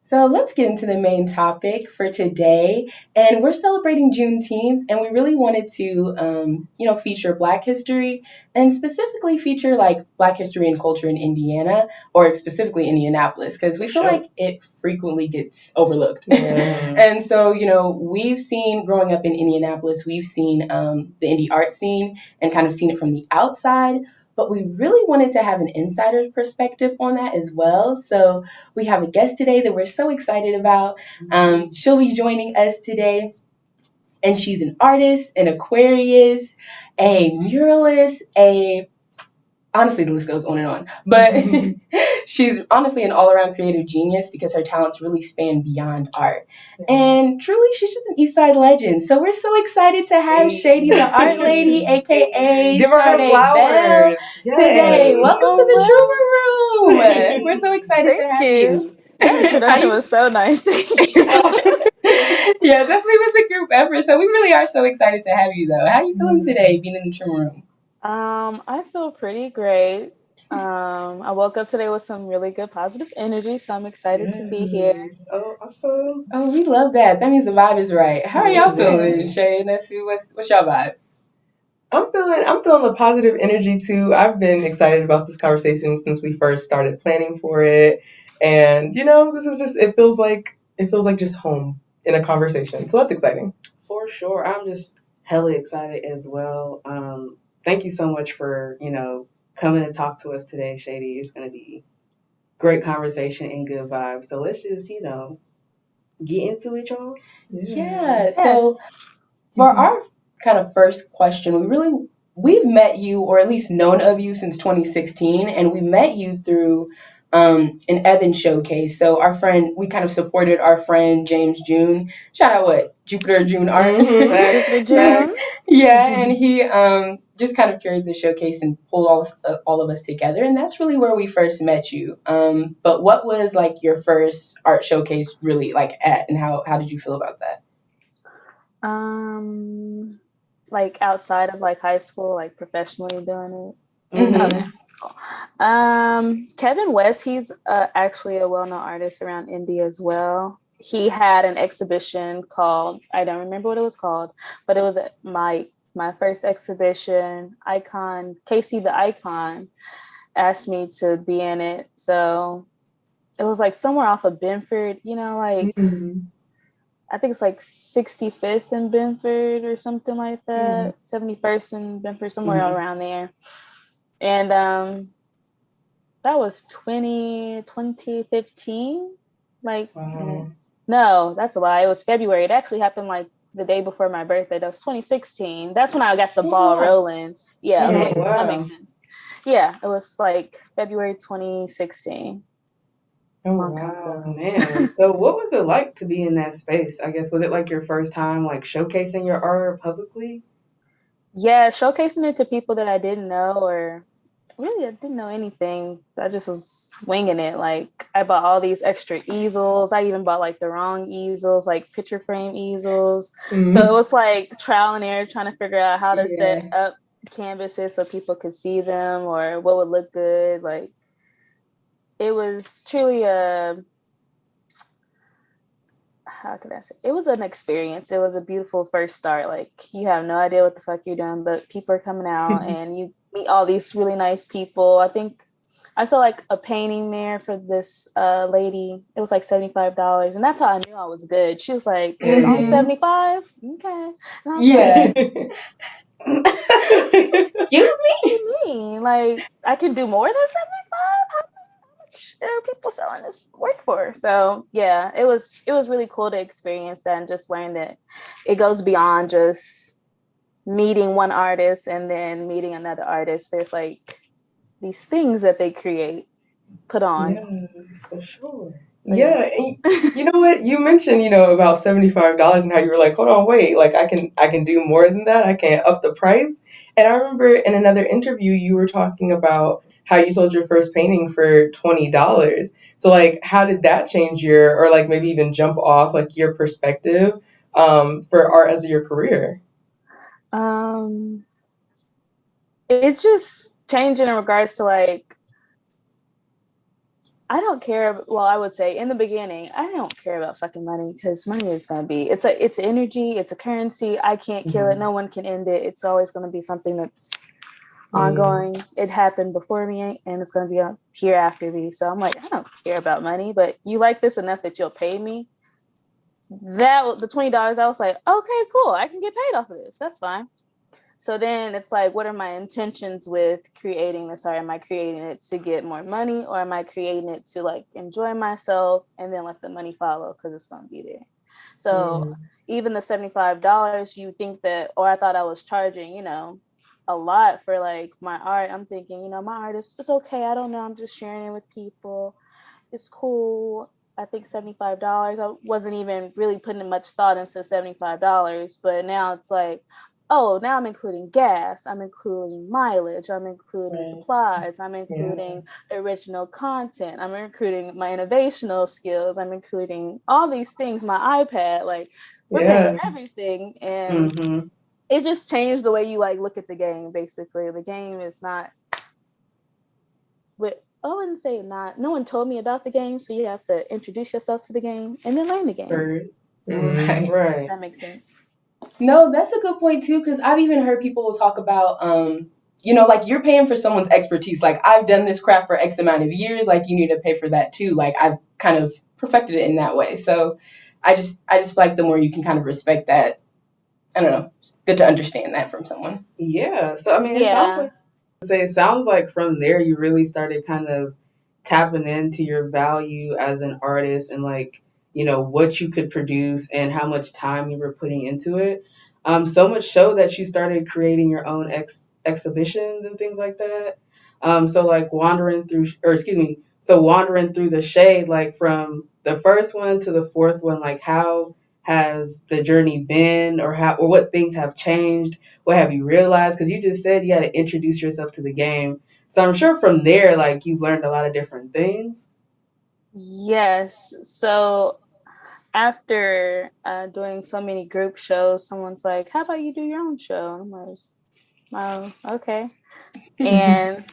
So let's get into the main topic for today. And we're celebrating Juneteenth, and we really wanted to, feature Black history and specifically feature like Black history and culture in Indiana, or specifically Indianapolis, because we feel Sure. like it frequently gets overlooked. Yeah. And so, we've seen growing up in Indianapolis, we've seen the indie art scene and kind of seen it from the outside. But we really wanted to have an insider's perspective on that as well. So we have a guest today that we're so excited about. She'll be joining us today, and she's an artist, an Aquarius, a muralist, honestly, the list goes on and on. But she's honestly an all-around creative genius because her talents really span beyond art. And truly, she's just an Eastside legend. So we're so excited to have Shadé the Art Lady, a.k.a. Give her her Shadé flowers. Bell, Yes. today. Welcome to the Oh, Truma Room. We're so excited to Thank have you. you. That introduction was so nice. Thank you. Yeah, definitely was a group effort. So we really are so excited to have you, though. How are you feeling today, being in the Truma Room? I feel pretty great. I woke up today with some really good positive energy, so I'm excited to be here. Oh, awesome. Oh, we love that. That means the vibe is right. How are y'all feeling, Yeah. Shay? Nessie, what's y'all vibe? I'm feeling the positive energy too. I've been excited about this conversation since we first started planning for it. And this is just it feels like just home in a conversation. So that's exciting. For sure. I'm just hella excited as well. Thank you so much for, coming to talk to us today, Shadé. It's going to be great conversation and good vibes. So let's just, get into it, y'all. Yeah. So for our kind of first question, we've met you, or at least known of you, since 2016, and we met you through an Evan showcase. So we kind of supported our friend James June. Shout out Jupiter June Art. Jupiter June. Yeah, and he just kind of curated the showcase and pulled all of us together, and that's really where we first met you. But what was like your first art showcase really like at, and how did you feel about that? Like outside of like high school, like professionally doing it. Mm-hmm. Okay. Kevin West, he's actually a well-known artist around Indy as well. He had an exhibition called, I don't remember what it was called, but it was my first exhibition. Casey the Icon asked me to be in it. So it was like somewhere off of Benford, I think it's like 65th in Benford or something like that. 71st in Benford, somewhere around there. And that was 2015. Wow. No, that's a lie. It was February. It actually happened like the day before my birthday. That was 2016. That's when I got the ball rolling. Yeah, okay. Wow. That makes sense. Yeah, it was like February 2016. Oh, wow, man. So what was it like to be in that space? I guess, was it like your first time like showcasing your art publicly? Yeah, showcasing it to people that I didn't know, or really I didn't know anything. I just was winging it. Like I bought all these extra easels. I even bought like the wrong easels, like picture frame easels. So it was like trial and error trying to figure out how to set up canvases so people could see them or what would look good. Like it was truly how could I say? It was an experience. It was a beautiful first start. Like you have no idea what the fuck you're doing, but people are coming out and you meet all these really nice people. I think I saw like a painting there for this lady. It was like $75, and that's how I knew I was good. She was like, "It's only $75." Okay, and I was like, Excuse me? "What do you mean? Like I can do more than 75? How much are people selling this work for?" So yeah, it was really cool to experience that and just learn that it goes beyond just meeting one artist and then meeting another artist. There's like these things that they put on. Yeah, for sure. Yeah, and you know what? You mentioned, about $75 and how you were like, hold on, wait, like I can do more than that. I can up the price. And I remember in another interview you were talking about how you sold your first painting for $20. So like how did that change or like maybe even jump off like your perspective for art as your career? It's just changing in regards to like I don't care. Well, I would say in the beginning, I don't care about fucking money because money is going to be, it's energy, it's a currency. I can't kill it. No one can end it. It's always going to be something that's ongoing. It happened before me and it's going to be here after me. So I'm like, I don't care about money, but you like this enough that you'll pay me. The $20, I was like, okay, cool. I can get paid off of this. That's fine. So then it's like, what are my intentions with creating this? Or am I creating it to get more money, or am I creating it to like enjoy myself and then let the money follow because it's going to be there? So even the $75, you think that, or I thought I was charging, you know, a lot for like my art. I'm thinking, you know, my art is, it's okay. I don't know. I'm just sharing it with people. It's cool. I think $75. I wasn't even really putting much thought into $75, but now it's like, oh, now I'm including gas, I'm including mileage, I'm including supplies, I'm including original content, I'm including my innovational skills, I'm including all these things, my iPad, like we're paying for everything. And it just changed the way you like look at the game. Basically, the game is not, but I wouldn't say not. No one told me about the game, so you have to introduce yourself to the game and then learn the game. Right. That makes sense. No, that's a good point too, because I've even heard people talk about, you know, like you're paying for someone's expertise. Like I've done this craft for X amount of years. Like you need to pay for that too. Like I've kind of perfected it in that way. So I just feel like the more you can kind of respect that, I don't know, it's good to understand that from someone. Yeah. So I mean, it sounds like from there you really started kind of tapping into your value as an artist and like, you know, what you could produce and how much time you were putting into it. So much so that you started creating your own exhibitions and things like that. So like wandering through the shade, like from the first one to the fourth one, like how has the journey been, or what things have changed? What have you realized? Because you just said you had to introduce yourself to the game. So I'm sure from there, like you've learned a lot of different things. Yes. So after doing so many group shows, someone's like, "How about you do your own show?" And I'm like, "Oh, okay." And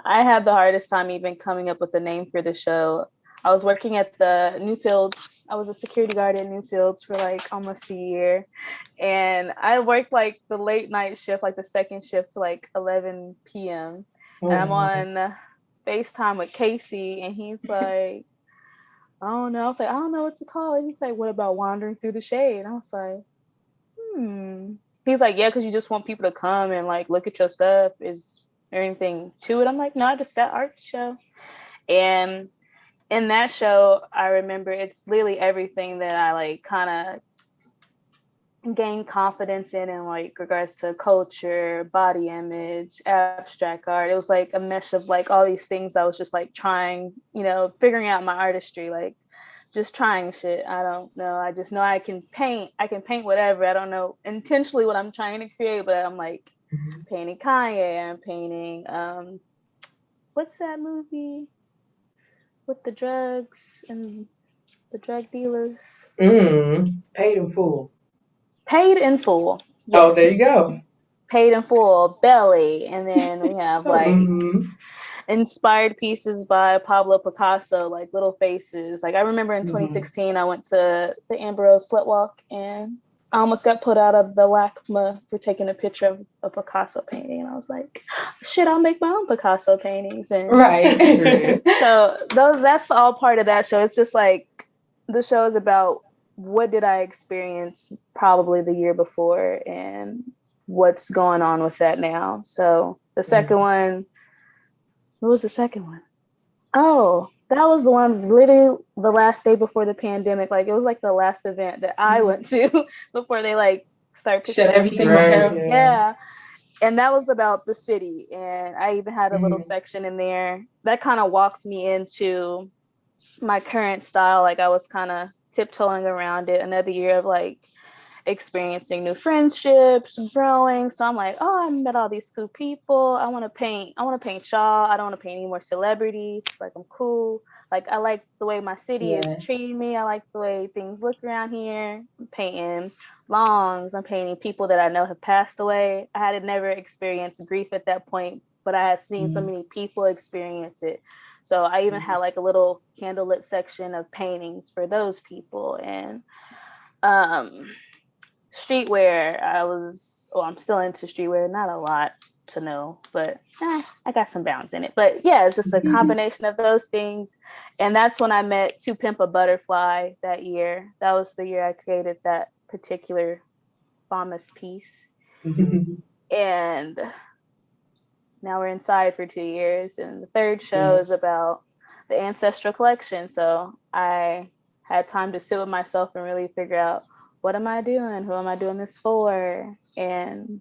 I had the hardest time even coming up with a name for the show. I was working at the Newfields. I was a security guard at Newfields for like almost a year. And I worked like the late night shift, like the second shift to like 11 p.m. And I'm on FaceTime with Casey, and he's like, I don't know. I was like, I don't know what to call it. He's like, what about wandering through the shade? And I was like, He's like, yeah, because you just want people to come and like look at your stuff. Is there anything to it? I'm like, no, I just got art show. And in that show, I remember it's literally everything that I like kind of gained confidence in like regards to culture, body image, abstract art. It was like a mesh of like all these things I was just like trying, you know, figuring out my artistry, like just trying shit. I don't know. I just know I can paint. I can paint whatever. I don't know intentionally what I'm trying to create, but I'm like painting Kanye. I'm painting what's that movie with the drugs and the drug dealers? Paid in full. Paid in Full. Yes. Oh, there you go. Paid in Full, Belly, and then we have like inspired pieces by Pablo Picasso, like Little Faces. Like I remember in 2016, I went to the Amber Rose Slut Walk and I almost got put out of the LACMA for taking a picture of a Picasso painting. And I was like, shit, I'll make my own Picasso paintings. And so that's all part of that show. It's just like the show is about what did I experience probably the year before and what's going on with that now. So the second one, what was the second one? Oh, that was the one literally the last day before the pandemic. Like it was like the last event that I went to before they like start shut everything down. Yeah. And that was about the city. And I even had a little section in there that kind of walks me into my current style. Like I was kind of tiptoeing around it. Another year of like experiencing new friendships, growing. So I'm like, oh, I met all these cool people. I want to paint Shaw. I don't want to paint any more celebrities. Like I'm cool. Like I like the way my city is treating me. I like the way things look around here. I'm painting longs. I'm painting people that I know have passed away. I had never experienced grief at that point but I had seen so many people experience it. So I even had like a little candlelit section of paintings for those people. And streetwear, I'm still into streetwear, not a lot to know, but I got some bounds in it. But yeah, it's just a combination of those things. And that's when I met To Pimp a Butterfly that year. That was the year I created that particular famous piece. And now we're inside for 2 years. And the third show is about the ancestral collection. So I had time to sit with myself and really figure out, what am I doing? Who am I doing this for? And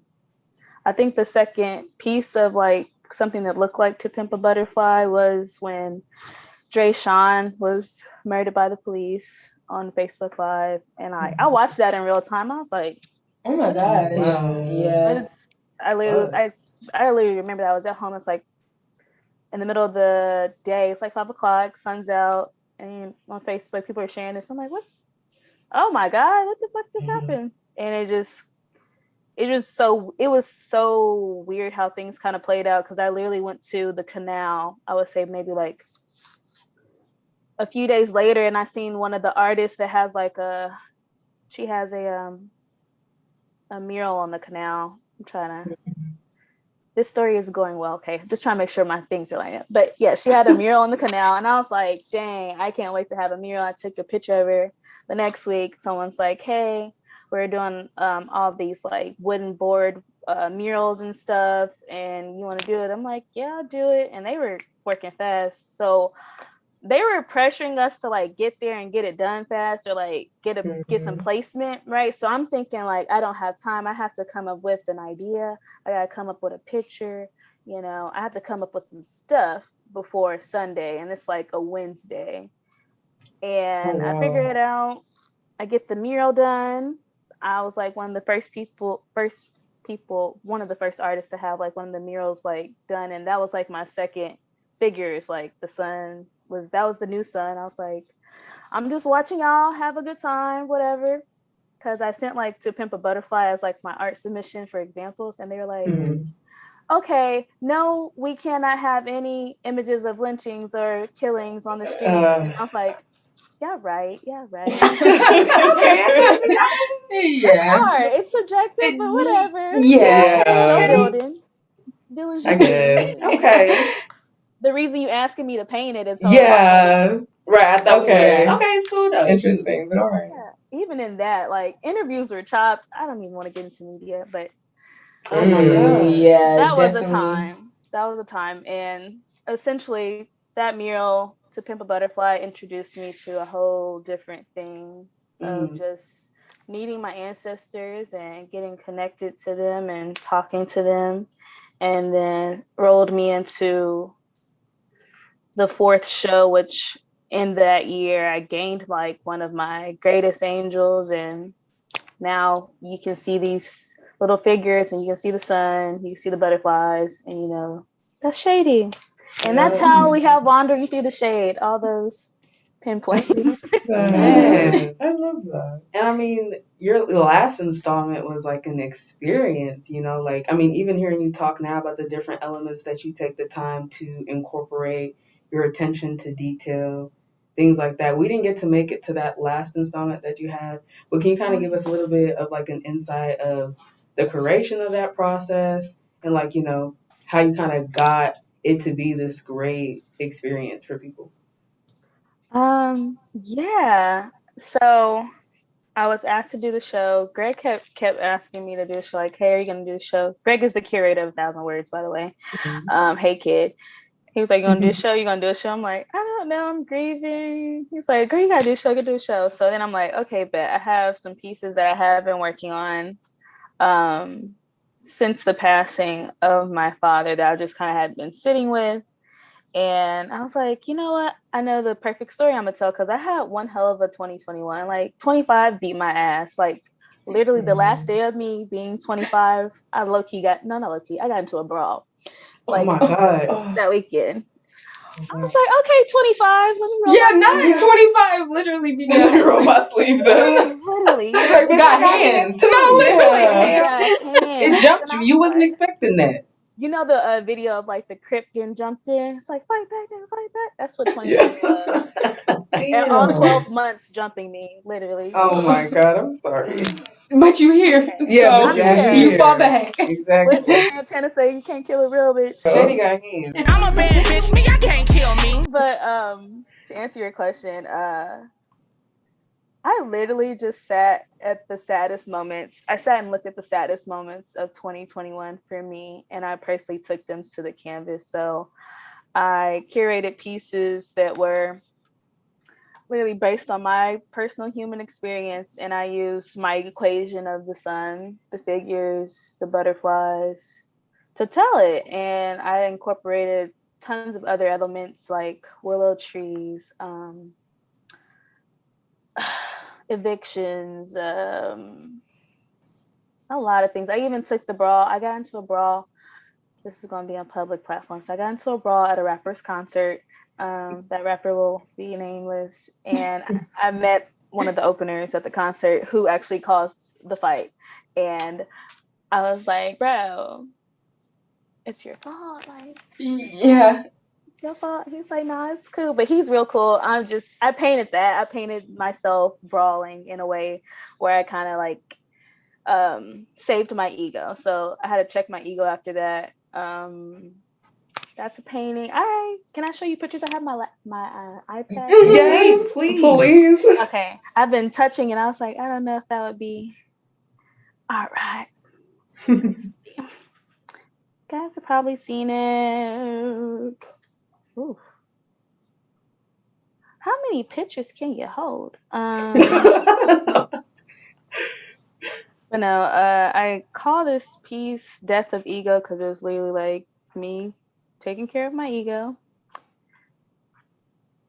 I think the second piece of like something that looked like To Pimp a Butterfly was when Dre Sean was murdered by the police on Facebook Live. And I watched that in real time. I was like, oh my gosh. Wow. Yeah. I literally remember that I was at home. It's like in the middle of the day. It's like 5 o'clock, sun's out, and on Facebook people are sharing this. I'm like, oh my God, what the fuck just happened? And it was so weird how things kind of played out, because I literally went to the canal, I would say maybe like a few days later, and I seen one of the artists that has like she has a mural on the canal. I'm trying to, this story is going well, okay, just trying to make sure my things are lining up. But yeah, she had a mural on the canal, and I was like, dang, I can't wait to have a mural. I took a picture of her. The next week, someone's like, hey, we're doing all these like wooden board murals and stuff, and you want to do it? I'm like, yeah, I'll do it. And they were working fast, so they were pressuring us to like get there and get it done fast, or like get some placement, right? So I'm thinking like, I don't have time. I have to come up with an idea. I gotta come up with a picture. I have to come up with some stuff before Sunday, and it's like a Wednesday. And I figure it out. I get the mural done. I was like one of the first artists to have like one of the murals like done. And that was like my second figures. Like that was the new sun. I was like, I'm just watching y'all have a good time, whatever. Cause I sent like To Pimp a Butterfly as like my art submission for examples. And they were like, okay, no, we cannot have any images of lynchings or killings on the street. I was like, yeah, right. Yeah. It's art. It's subjective, but whatever. Yeah. Show building. Do as you I guess. Okay. The reason you asking me to paint it is so right. I thought okay, it's cool though. Interesting, but all right. Yeah. Even in that, like interviews were chopped. I don't even want to get into media, but oh my God, yeah, that definitely. was a time, and essentially that mural To Pimp a Butterfly introduced me to a whole different thing of just meeting my ancestors and getting connected to them and talking to them, and then rolled me into the fourth show, which in that year I gained like one of my greatest angels, and now you can see these little figures and you can see the sun, you can see the butterflies, and that's Shady. And that's how we have Wandering Through the Shade, all those pinpoints. Yeah, I love that. And I mean, your last installment was like an experience, like, I mean, even hearing you talk now about the different elements that you take the time to incorporate, your attention to detail, things like that. We didn't get to make it to that last installment that you had, but can you kind of give us a little bit of like an insight of the creation of that process and like, how you kind of got it to be this great experience for people? Yeah. So I was asked to do the show. Greg kept asking me to do a show, like, hey, are you gonna do the show? Greg is the curator of 1,000 Words, by the way. Hey kid. He was like, you gonna do a show? You gonna do a show? I'm like, I don't know, I'm grieving. He's like, girl, you gotta do a show, you gotta do a show. So then I'm like, okay, bet. I have some pieces that I have been working on since the passing of my father that I just kind of had been sitting with. And I was like, you know what? I know the perfect story I'm gonna tell, because I had one hell of a 2021. Like 25 beat my ass. Like literally the last day of me being 25, I I got into a brawl. Like, oh my God, that weekend. I was like, okay, 25. Let me roll. Yeah, not 25. Literally, be Let me roll my sleeves up. Literally, like, got hands. No, literally, hands. It jumped you. You wasn't expecting that. You know the video of like the Crip getting jumped in? It's like, fight back, nigga, fight back. That's what 2020 Yeah. was. And all Damn. 12 months jumping me, literally. Oh my God, I'm sorry. But you here, Okay. Yeah, so but I'm here. you fought back. What Exactly. Santana say? You can't kill a real bitch. Shady got hands. I'm a bad bitch, me, I can't kill me. But to answer your question, I literally just sat at the saddest moments. I sat and looked at the saddest moments of 2021 for me, and I personally took them to the canvas. So I curated pieces that were literally based on my personal human experience, and I used my equation of the sun, the figures, the butterflies to tell it. And I incorporated tons of other elements like willow trees, evictions, a lot of things. I even took the brawl. I got into a brawl. This is going to be on public platforms. So I got into a brawl at a rapper's concert. That rapper will be nameless. And I met one of the openers at the concert who actually caused the fight. And I was like, bro, it's your fault. Like, Yeah. it's your fault. He's like, nah, it's cool. But he's real cool. I painted that. I painted myself brawling in a way where I kind of like saved my ego. So I had to check my ego after that. That's a painting. Can I show you pictures? I have my iPad. Yes, please. Okay, I've been touching and I was like, I don't know if that would be all right. Guys have probably seen it. Ooh. How many pictures can you hold? But no, I call this piece "Death of Ego" because it was literally like me taking care of my ego.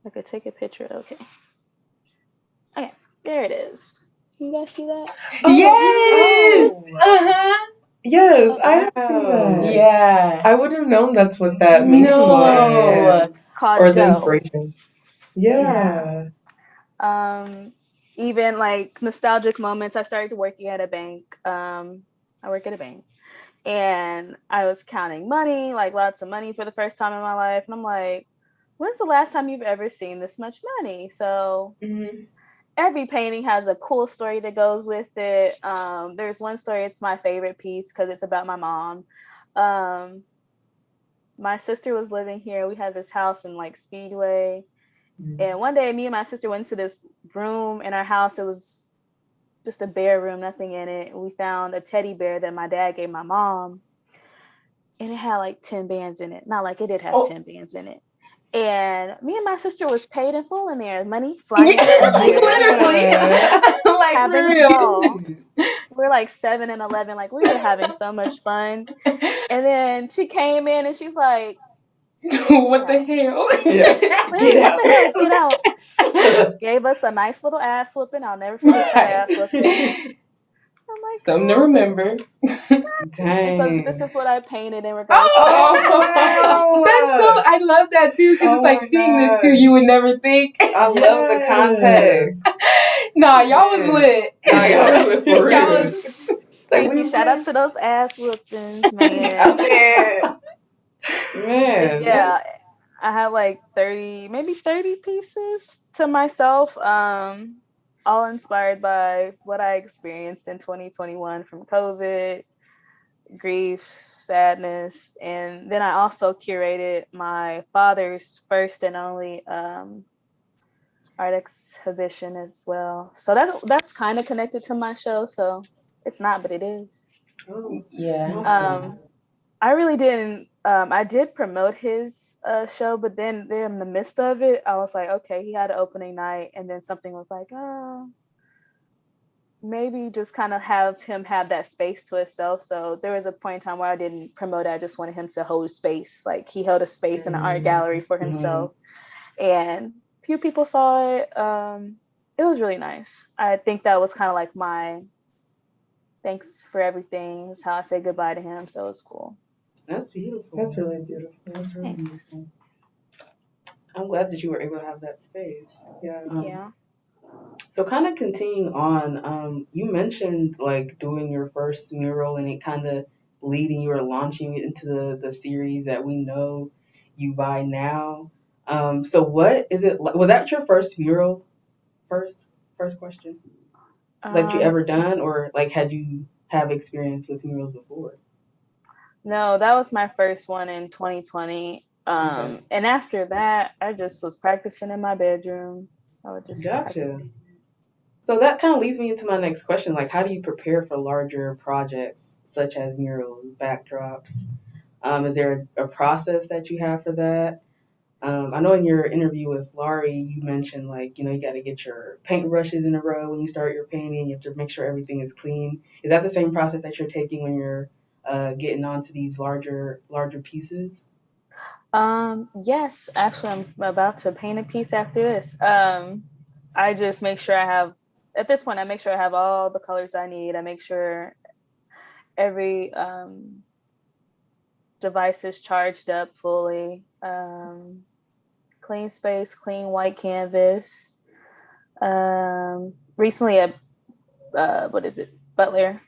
I could take a picture. Okay, there it is. Can you guys see that? Yes. Uh-huh. Yes, I have seen that. Yeah. I would have known that's what that meaning was. It's called Or the dough. inspiration. Yeah. Even like nostalgic moments. I started working at a bank. I work at a bank. And I was counting money, like lots of money for the first time in my life. And I'm like, when's the last time you've ever seen this much money? So every painting has a cool story that goes with it. There's one story, it's my favorite piece because it's about my mom. My sister was living here. We had this house in like Speedway. And one day me and my sister went to this room in our house. It was just a bare room, nothing in it. We found a teddy bear that my dad gave my mom. And it had like 10 bands in it. Not like it did have 10 bands in it. And me and my sister was paid in full in there. Money flying Literally. Like having for a real. ball. We're like 7 and 11. Like we were having so much fun. And then she came in and she's like, what the hell? Get out. Gave us a nice little ass whooping. I'll never forget that ass whooping. I'm like, something to remember. Dang. So this is what I painted in regards to wow. That's so, I love that too, because it's like seeing this too, you would never think. I love the context. Nah, y'all was lit. Nah, y'all was lit for real. Thank you. Shout out to those ass whoopings, man. Man. Yeah, I have like 30 pieces to myself. All inspired by what I experienced in 2021 from COVID, grief, sadness, and then I also curated my father's first and only art exhibition as well. So that's kind of connected to my show. So it's not, but it is. Yeah. I really didn't. I did promote his show, but then in the midst of it, I was like, okay, he had an opening night, and then something was like, oh, maybe just kind of have him have that space to himself. So there was a point in time where I didn't promote it. I just wanted him to hold space. Like he held a space in an art gallery for himself, and few people saw it. It was really nice. I think that was kind of like my thanks for everything. Is how I say goodbye to him. So it was cool. That's beautiful. That's really beautiful. That's really beautiful. I'm glad that you were able to have that space. Yeah. So kind of continuing on, you mentioned like doing your first mural and it kind of leading you or launching you into the series that we know you by now. So what is it? Was that your first mural? First question. Like you ever done, or like had you have experience with murals before? No, that was my first one in 2020. Okay. And after that, I just was practicing in my bedroom. I would just practice. Gotcha. So that kind of leads me into my next question. Like, how do you prepare for larger projects such as murals, backdrops? Is there a process that you have for that? I know in your interview with Laurie, you mentioned like, you got to get your paintbrushes in a row when you start your painting. You have to make sure everything is clean. Is that the same process that you're taking when you're getting onto these larger pieces? Yes, actually, I'm about to paint a piece after this. I just make sure at this point, I make sure I have all the colors I need. I make sure every device is charged up fully. Clean space, clean white canvas. Recently at Butler,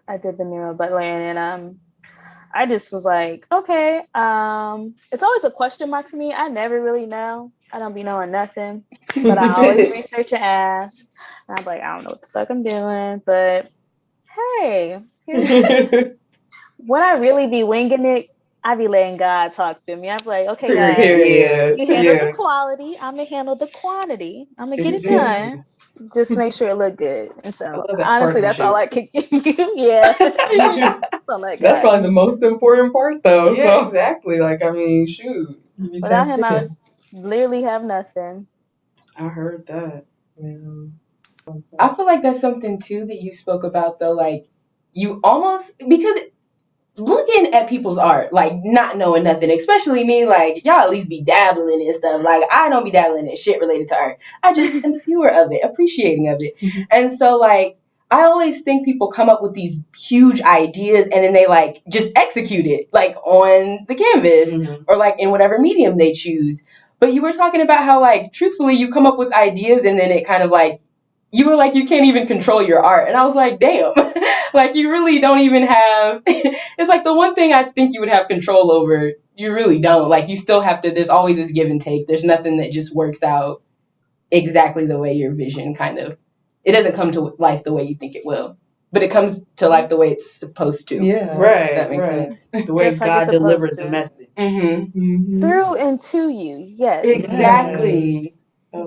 I did the mural Butler, and I just was like, okay, it's always a question mark for me. I never really know. I don't be knowing nothing, but I always research and ask. And I'm like, I don't know what the fuck I'm doing, but hey, when I really be winging it, I be letting God talk to me. I'm like, okay, God, you handle the quality. I'm gonna handle the quantity. I'm gonna get it done. Just make sure it look good. And so, honestly, that's all I could give you. Yeah. That's probably the most important part, though. Yeah, so. Exactly. Like, I mean, shoot. Without him, I would literally have nothing. I heard that. Yeah. I feel like that's something, too, that you spoke about, though. Like, you almost, because looking at people's art, like, not knowing nothing, especially me, like, y'all at least be dabbling in stuff. Like, I don't be dabbling in shit related to art. I just am a viewer of it, appreciating of it. Mm-hmm. And so, like, I always think people come up with these huge ideas and then they, like, just execute it, like, on the canvas mm-hmm. or, like, in whatever medium they choose. But you were talking about how, like, truthfully, you come up with ideas and then it kind of, like, you were like, you can't even control your art. And I was like, damn, like, you really don't even have, it's like the one thing I think you would have control over, you really don't. Like, you still have to, there's always this give and take. There's nothing that just works out exactly the way your vision kind of, it doesn't come to life the way you think it will. But it comes to life the way it's supposed to. Yeah, right. That makes sense. The way God delivered the message. Mm-hmm. Mm-hmm. Through and to you, yes. Exactly.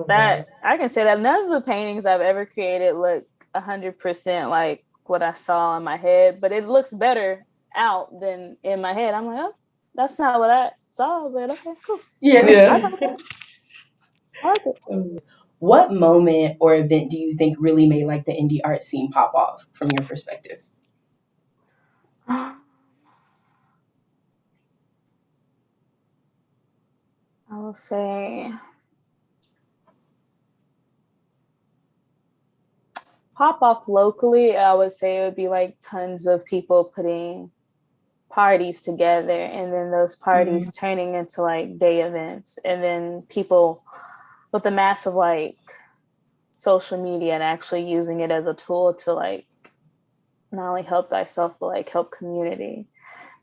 That I can say that none of the paintings I've ever created look 100% like what I saw in my head, but it looks better out than in my head. I'm like, oh, that's not what I saw, but okay, cool. Yeah. I like it. What moment or event do you think really made like the indie art scene pop off from your perspective? I will say pop off locally. I would say it would be like tons of people putting parties together, and then those parties mm-hmm. turning into like day events, and then people with a massive like social media and actually using it as a tool to like not only help thyself but like help community.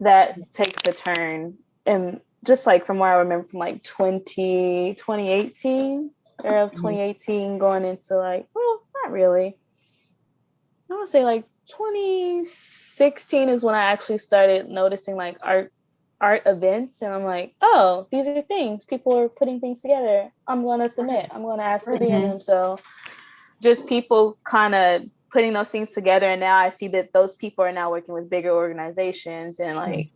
That takes a turn, and just like from where I remember from like 2018 era of 2018 going into like, well, not really, I would say like 2016 is when I actually started noticing like art events, and I'm like, oh, these are things people are putting things together. I'm going to submit. I'm going to ask to be in them. So just people kind of putting those things together, and now I see that those people are now working with bigger organizations, and like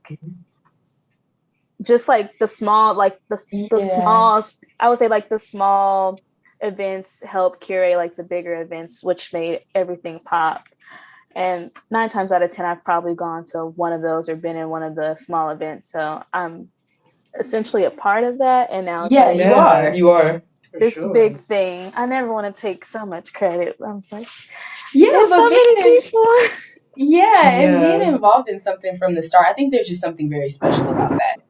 just like the small, like the small, I would say like the small events help curate like the bigger events, which made everything pop. And 9 times out of 10, I've probably gone to one of those or been in one of the small events. So I'm essentially a part of that. And now it's like, you are. This big thing. I never want to take so much credit. I'm like, there's so many people. And being involved in something from the start, I think there's just something very special about that.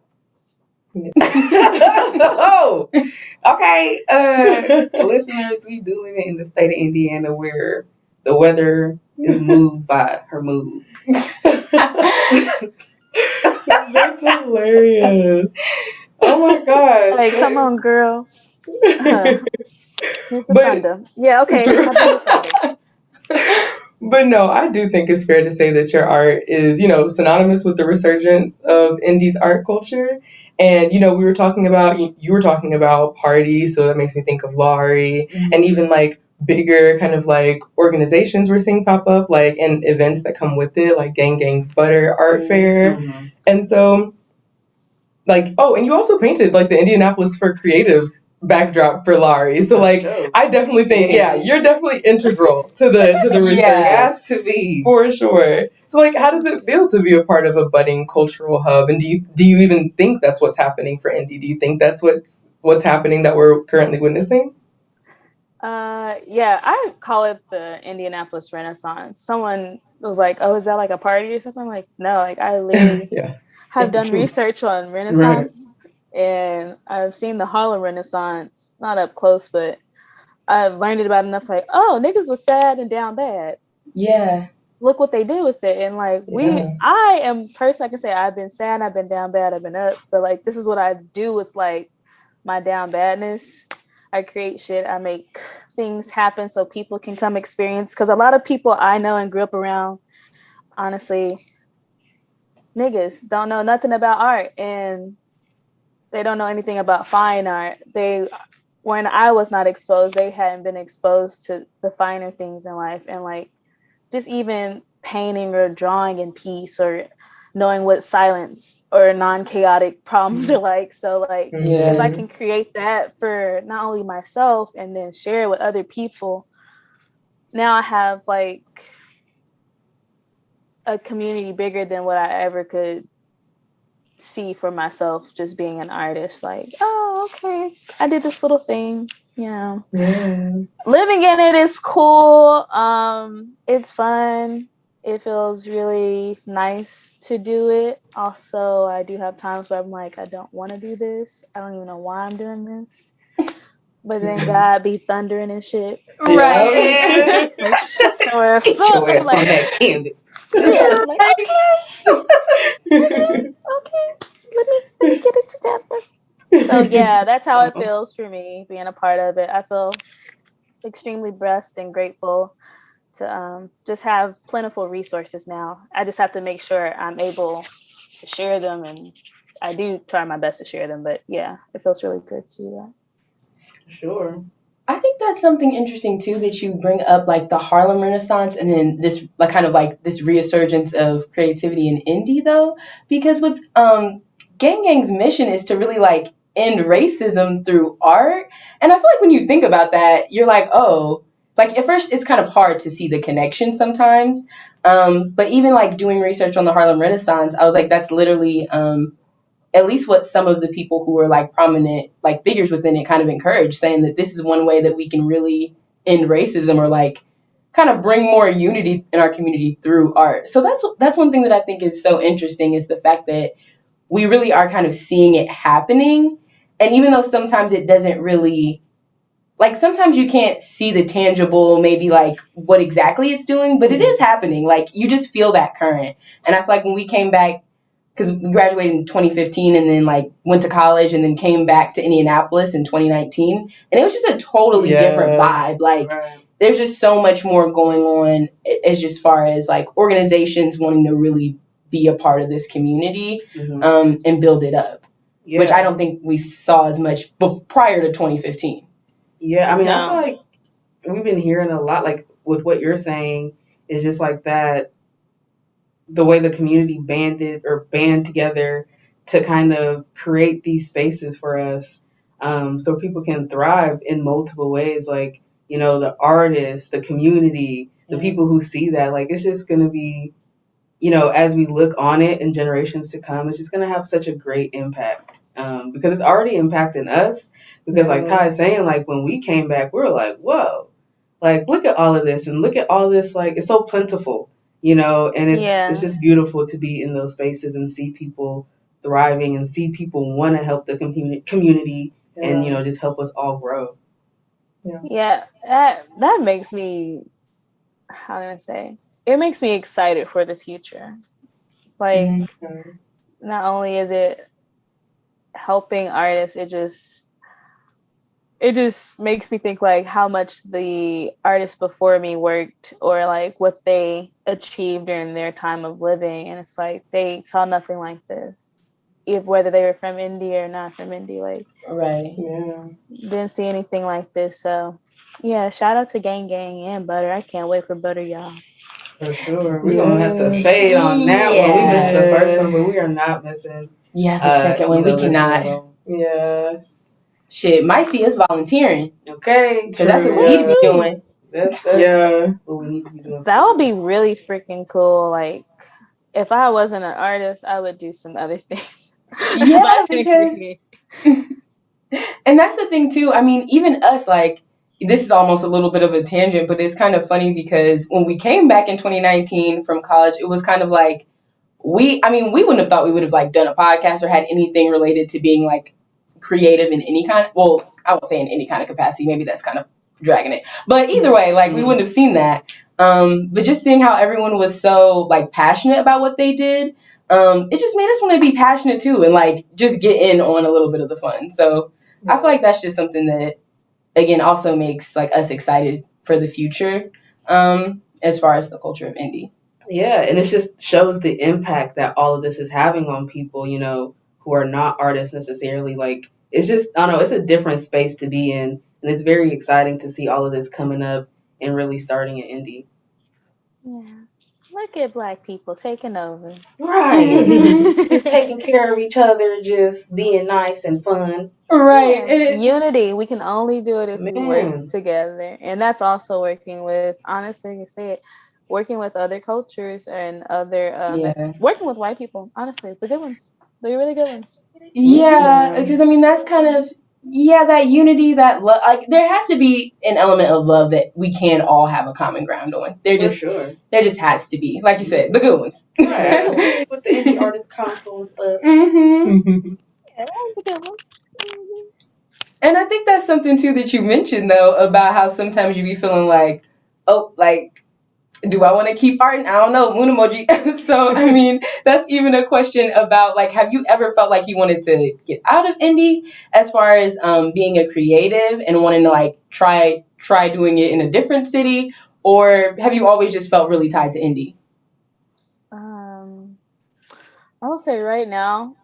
Oh, okay. Listeners, we do live in the state of Indiana where the weather is moved by her mood. That's hilarious. Oh my gosh. Like, come on, girl. Here's the But thunder. Yeah, okay. I'll bring the thunder. but no, I do think it's fair to say that your art is, synonymous with the resurgence of Indy's art culture. And, we were talking about, you were talking about parties, so that makes me think of WIYR, and even like bigger kind of like organizations we're seeing pop up, like, and events that come with it, like Gang Gang's Butter Art Fair. And so, like, oh, and you also painted like the Indianapolis for Creatives backdrop for Laurie. So like I definitely think you're definitely integral to the research. Has to be. For sure. So like how does it feel to be a part of a budding cultural hub? And do you even think that's what's happening for Indy? Do you think that's what's happening that we're currently witnessing? Yeah, I call it the Indianapolis Renaissance. Someone was like, "Oh, is that like a party or something?" I'm like, no, like I literally have done research on Renaissance, and I've seen the Harlem Renaissance, not up close, but I've learned it about enough. Like, oh, niggas was sad and down bad. Yeah. Look what they did with it, and like I am person. I can say I've been sad, I've been down bad, I've been up, but like this is what I do with like my down badness. I create shit. I make things happen so people can come experience. Because a lot of people I know and grew up around, honestly, niggas don't know nothing about art, and they don't know anything about fine art. When I was not exposed, they hadn't been exposed to the finer things in life, and like just even painting or drawing in peace or knowing what silence or non-chaotic problems are like. So like if I can create that for not only myself and then share it with other people, now I have like a community bigger than what I ever could see for myself just being an artist. Like, oh, okay, I did this little thing. Living in it is cool. It's fun. It feels really nice to do it. Also, I do have times where I'm like, I don't want to do this. I don't even know why I'm doing this. But then God be thundering and shit. Right. Like, shut your ass Get up. your ass Like, on that candy. yeah, I'm like, okay. Let me get it together. So yeah, that's how it feels for me being a part of it. I feel extremely blessed and grateful to just have plentiful resources now. I just have to make sure I'm able to share them, and I do try my best to share them. But yeah, it feels really good to do that. Sure. I think that's something interesting too that you bring up, like the Harlem Renaissance, and then this like kind of like this resurgence of creativity in Indy, though, because with Gang Gang's mission is to really like end racism through art, and I feel like when you think about that, you're like, oh, like at first it's kind of hard to see the connection sometimes, but even like doing research on the Harlem Renaissance, I was like, that's literally at least what some of the people who were like prominent like figures within it kind of encouraged, saying that this is one way that we can really end racism or like kind of bring more unity in our community through art. So that's one thing that I think is so interesting, is the fact that we really are kind of seeing it happening. And even though sometimes it doesn't really, like sometimes you can't see the tangible, maybe like what exactly it's doing, but it is happening. Like you just feel that current. And I feel like when we came back, because we graduated in 2015 and then like went to college and then came back to Indianapolis in 2019, and it was just a totally different vibe. Like there's just so much more going on as just far as like organizations wanting to really be a part of this community and build it up, which I don't think we saw as much prior to 2015. Yeah, I mean, I feel like we've been hearing a lot, like with what you're saying, is just like that, the way the community band together to kind of create these spaces for us, so people can thrive in multiple ways, like, the artists, the community, the people who see that, like, it's just going to be, as we look on it in generations to come, it's just going to have such a great impact, because it's already impacting us, because like Ty's saying, like when we came back, we were like, whoa, like look at all of this, and look at all this, like it's so plentiful, and it's just beautiful to be in those spaces and see people thriving and see people want to help the community and, just help us all grow. Yeah, that makes me, how do I say, it makes me excited for the future. Like, Mm-hmm. not only is it helping artists, it just makes me think like how much the artists before me worked, or like what they achieved during their time of living, and it's like they saw nothing like this, if whether they were from Indy or not from Indy, like Right. Yeah. didn't see anything like this. So yeah, shout out to Gang Gang and Butter. I can't wait for Butter, y'all. For sure. We're going to have to Yes. fade on that one. We missed the first one, Yeah. but we are not missing Yeah, the second one, we Listen cannot. Alone. Yeah. Shit, might see us volunteering. Okay. Because that's what True, we need to be yeah. doing. That's Yeah. what we need to be doing. That would be really freaking cool. Like, if I wasn't an artist, I would do some other things. Yeah, But I couldn't because... create. And that's the thing, too. I mean, even us, like, this is almost a little bit of a tangent, but it's kind of funny because when we came back in 2019 from college, it was kind of like, we wouldn't have thought we would have like done a podcast or had anything related to being like creative in any kind. Well, I won't say in any kind of capacity. Maybe that's kind of dragging it. But either way, like we wouldn't have seen that. But just seeing how everyone was so like passionate about what they did, it just made us want to be passionate too and like just get in on a little bit of the fun. So I feel like that's just something that again also makes like us excited for the future as far as the culture of indie. Yeah, and it just shows the impact that all of this is having on people, who are not artists necessarily. Like, it's just, I don't know, it's a different space to be in. And it's very exciting to see all of this coming up and really starting in Indy. Yeah. Look at Black people taking over. Right. Just taking care of each other, just being nice and fun. Right. Yeah. Unity. We can only do it if we work Man. together. And that's also working with, honestly, you say it, working with other cultures and other, working with white people. Honestly, the good ones. The really good ones. Yeah, because I mean that's kind of that unity, that love. Like there has to be an element of love that we can all have a common ground on. There just has to be, like you said, the good ones. Right. With the Indie Artist Council and stuff. Mm-hmm. Yeah, the good ones. And I think that's something too that you mentioned though about how sometimes you be feeling like, oh, like, do I want to keep arting? I don't know, moon emoji. So, I mean, that's even a question about, like, have you ever felt like you wanted to get out of indie as far as being a creative and wanting to, like, try doing it in a different city? Or have you always just felt really tied to indie? I will say right now,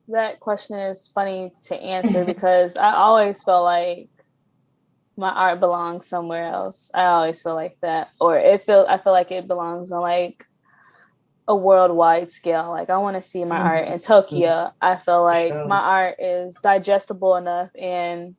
that question is funny to answer because I always felt like my art belongs somewhere else. I always feel like that, or I feel like it belongs on like a worldwide scale. Like I want to see my art in Tokyo. I feel like my art is digestible enough, and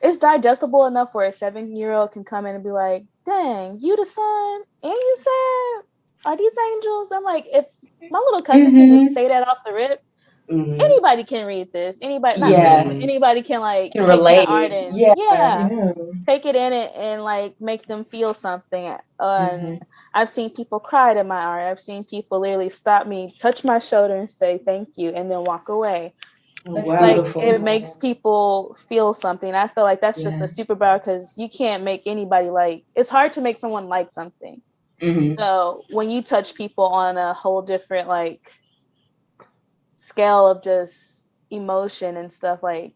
it's digestible enough where a 7-year-old can come in and be like, "Dang, you the sun, and you said, are these angels?" I'm like, if my little cousin can just say that off the rip. Anybody can read this. Anybody, not me, but anybody can like can take relate. my art in. Yeah. Take it in it and like make them feel something. And I've seen people cry to my art. I've seen people literally stop me, touch my shoulder, and say thank you, and then walk away. That's like beautiful. it makes people feel something. I feel like that's just a superpower because you can't make anybody like. It's hard to make someone like something. So when you touch people on a whole different like scale of just emotion and stuff, like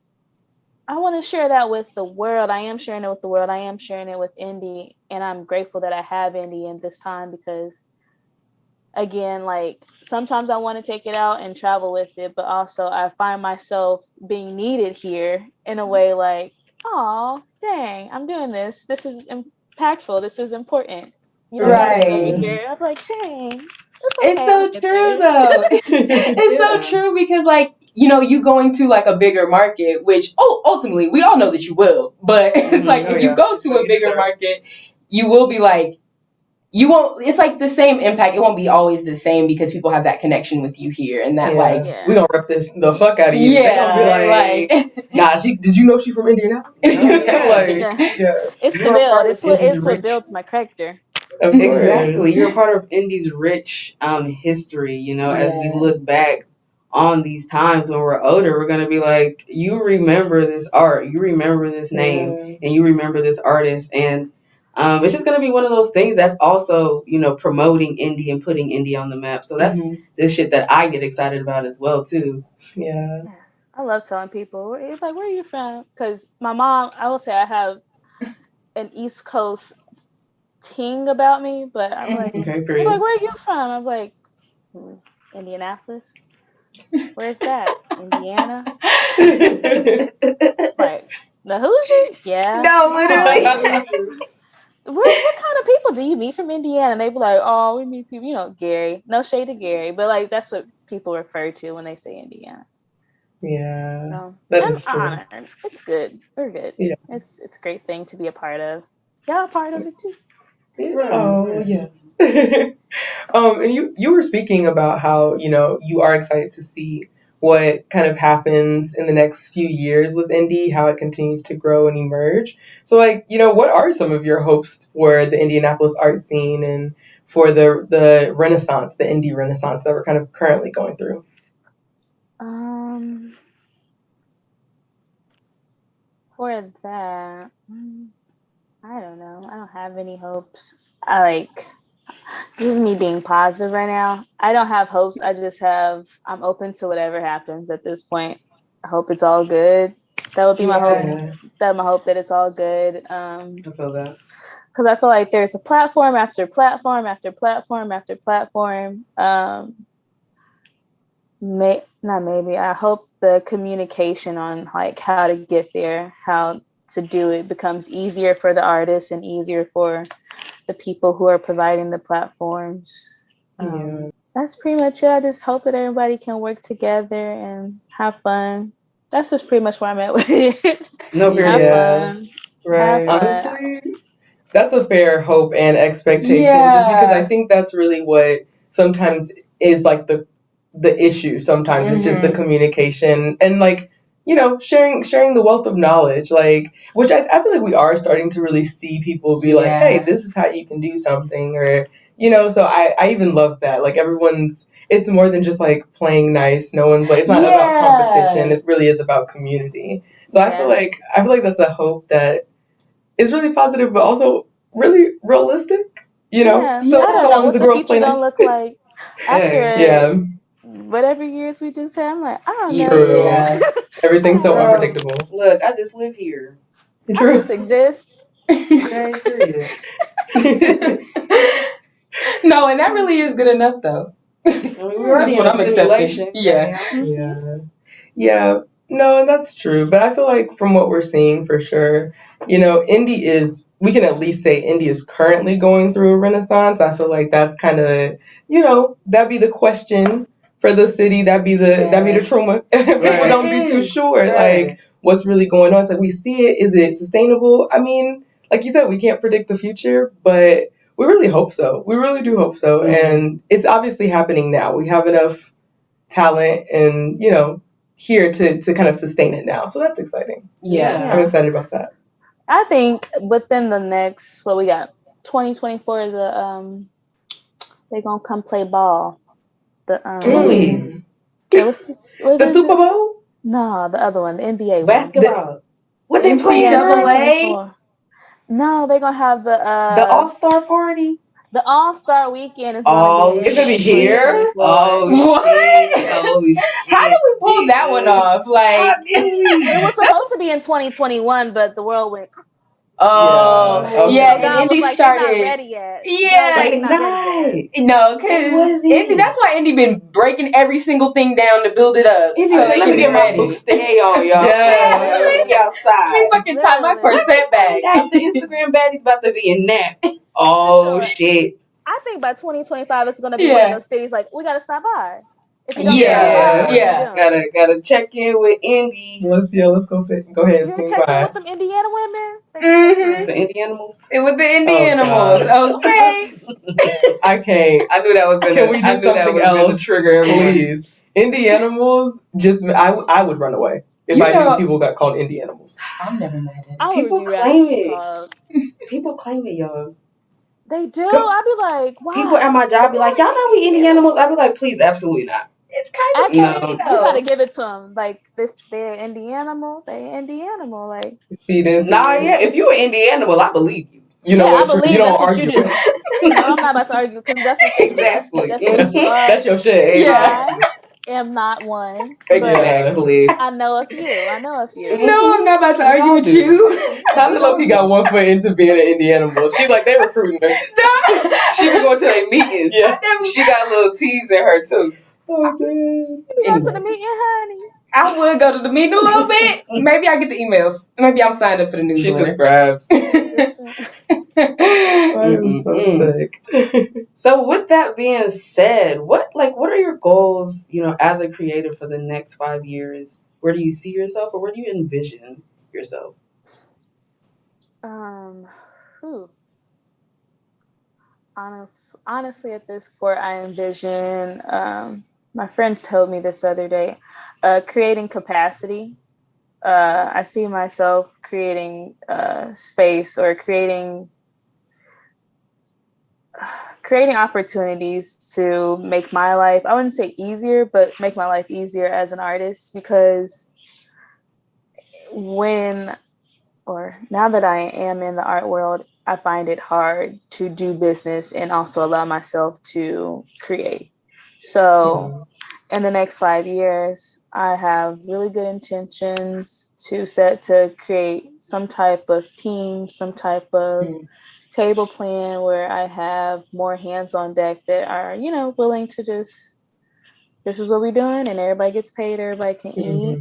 I want to share that with the world. I am sharing it with the world. I am sharing it with Indy, and I'm grateful that I have Indy in this time because again, like sometimes I want to take it out and travel with it, but also I find myself being needed here in a way like, oh dang, I'm doing this. This is impactful. This is important. You don't have to come in here. I'm like, dang. It's so true though. It's so true because like, you going to like a bigger market, which ultimately we all know that you will, but like if you go to a bigger market, you will be like, you won't, it's like the same impact. It won't be always the same because people have that connection with you here and that we gonna rep the fuck out of you. They gonna be like, nah, did you know she from Indianapolis? It's the build. It's what builds my character. Exactly. You're a part of Indy's rich history, as we look back on these times when we're older, we're going to be like, you remember this art, you remember this name, and you remember this artist. And It's just going to be one of those things that's also, promoting Indy and putting Indy on the map. So that's the shit that I get excited about as well, too. Yeah. I love telling people. It's like, where are you from? Because my mom, I will say I have an East Coast ting about me, but I'm like, Okay, they're like, great. where are you from? I'm like, Indianapolis. Where's that? Indiana. Like the Hoosier? Yeah. No, literally. What kind of people do you meet from Indiana? And they be like, oh, we meet people, Gary. No shade to Gary, but like that's what people refer to when they say Indiana. Yeah, So that I'm is true. honored. It's good. We're good. Yeah. It's a great thing to be a part of. Y'all a part of it too. Oh, yes. And you were speaking about how, you are excited to see what kind of happens in the next few years with Indy, how it continues to grow and emerge. So, like, what are some of your hopes for the Indianapolis art scene and for the Renaissance, the Indy Renaissance that we're kind of currently going through? For that, I don't know. I don't have any hopes. This is me being positive right now. I don't have hopes. I'm open to whatever happens at this point. I hope it's all good. That would be my hope. That my hope that it's all good. I feel that. Because I feel like there's a platform after platform after platform after platform. I hope the communication on like how to get there, how to do it becomes easier for the artists and easier for the people who are providing the platforms. That's pretty much it. I just hope that everybody can work together and have fun. That's just pretty much where I'm at with it. No, have fun. Right. Have fun. Honestly, that's a fair hope and expectation, just because I think that's really what sometimes is like the issue. Sometimes it's just the communication and like, sharing the wealth of knowledge, like, which I feel like we are starting to really see people be like, hey, this is how you can do something, or so I even love that, like, it's more than just like playing nice. No one's like, it's not about competition, it really is about community. So I feel like that's a hope that is really positive, but also really realistic. So long as the girls play nice. Look like after whatever years we just had. I'm like, I don't know. True. Everything's so unpredictable. Look, I just live here. True. I just exist. Okay, period. No, and that really is good enough, though. That's what I'm accepting. Yeah. No, that's true. But I feel like from what we're seeing for sure, we can at least say Indy is currently going through a renaissance. I feel like that's kind of, that'd be the question for the city. That'd be the trauma. People don't be too sure, like, what's really going on. It's like, we see it. Is it sustainable? I mean, like you said, we can't predict the future, but we really hope so. We really do hope so. And it's obviously happening now. We have enough talent and, here to kind of sustain it now. So that's exciting. Yeah. I'm excited about that. I think within the next, what we got, 2024, they're going to come play ball. Please. What's this, the Super Bowl? No, the other one, the NBA basketball. What they play NCAA? No, they're going to have the All-Star party? The All-Star weekend is going to be it's going to be here? Oh, shit. How did we pull that one off? Like, it was supposed to be in 2021, but the world went. And Indy started. Not ready yet. No, because Indy. That's why Indy been breaking every single thing down to build it up. Indy, so let me get my books today, y'all. Outside. Let me fucking tie my corset back. The Instagram baddie's about to be in that. Oh shit. I think by 2025 it's gonna be one of those cities like we gotta stop by. Gotta check in with Indy. Let's go ahead and swing by. With them Indiana women. The Indianimals. With the Indianimals. Okay. I can't. I knew that was gonna. Can we do something else? Trigger, please. Indianimals. I would run away if I knew people got called Indianimals. I'm never mad at it. People claim it. People claim it, y'all. They do. I'd be like, wow. People at my job be like, y'all know we Indianimals? I'd be like, please, absolutely not. It's kind of catchy, though. You gotta give it to them. Like, they're Indianimal. They Indianimal. Like, feed into if you're an Indianimal, I believe you. You know Yeah, I what? You believe don't that's what you argue. do. No, I'm not about to argue because that's what you do. Exactly. That's who you are. That's your shit. Yeah. I am not one, Exactly. but I know a few. I know a few. No, I'm not about to We argue all with do. you. Tati Loki got 1 foot into being an Indianapolis. She like, they recruiting her. She be going to their meetings. Yeah. She got little T's in her too. Oh, damn. You go to the meeting, honey. I would go to the meeting a little bit. Maybe I get the emails. Maybe I'm signed up for the She newsletter. subscribes. Listen. I am so sick. So with that being said, what are your goals, as a creative for the next 5 years? Where do you see yourself, or where do you envision yourself? Whew. Honestly, at this point, I envision. My friend told me this other day, creating capacity. I see myself creating space or creating opportunities to make my life, I wouldn't say easier, but make my life easier as an artist, because now that I am in the art world, I find it hard to do business and also allow myself to create. So in the next 5 years, I have really good intentions to create some type of team, some type of table plan where I have more hands on deck that are, willing to just, this is what we're doing, and everybody gets paid, everybody can eat.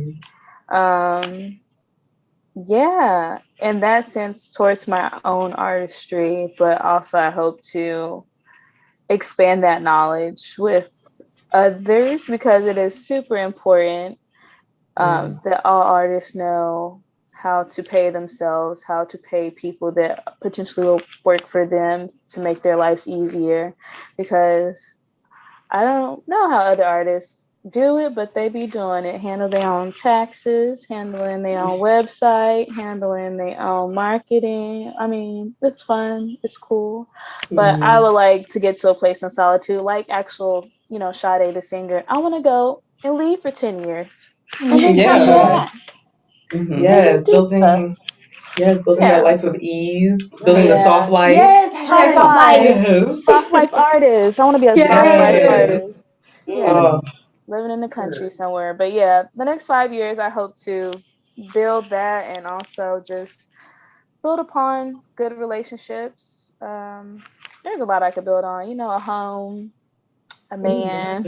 Yeah, in that sense, towards my own artistry, but also I hope to expand that knowledge with others, because it is super important that all artists know how to pay themselves, how to pay people that potentially will work for them to make their lives easier, because I don't know how other artists do it, but they be doing it, handle their own taxes, handling their own website, handling their own marketing. I mean, it's fun, it's cool, but I would like to get to a place in solitude, like actual, Shadé the singer. I want to go and leave for 10 years and then come back. Yes, building that life of ease, building the soft life. Yes, hashtag soft life. Yes. Soft life artist. I want to be a soft life artist. Yes. Living in the country somewhere. But yeah, the next 5 years, I hope to build that and also just build upon good relationships. There's a lot I could build on, a home, a man.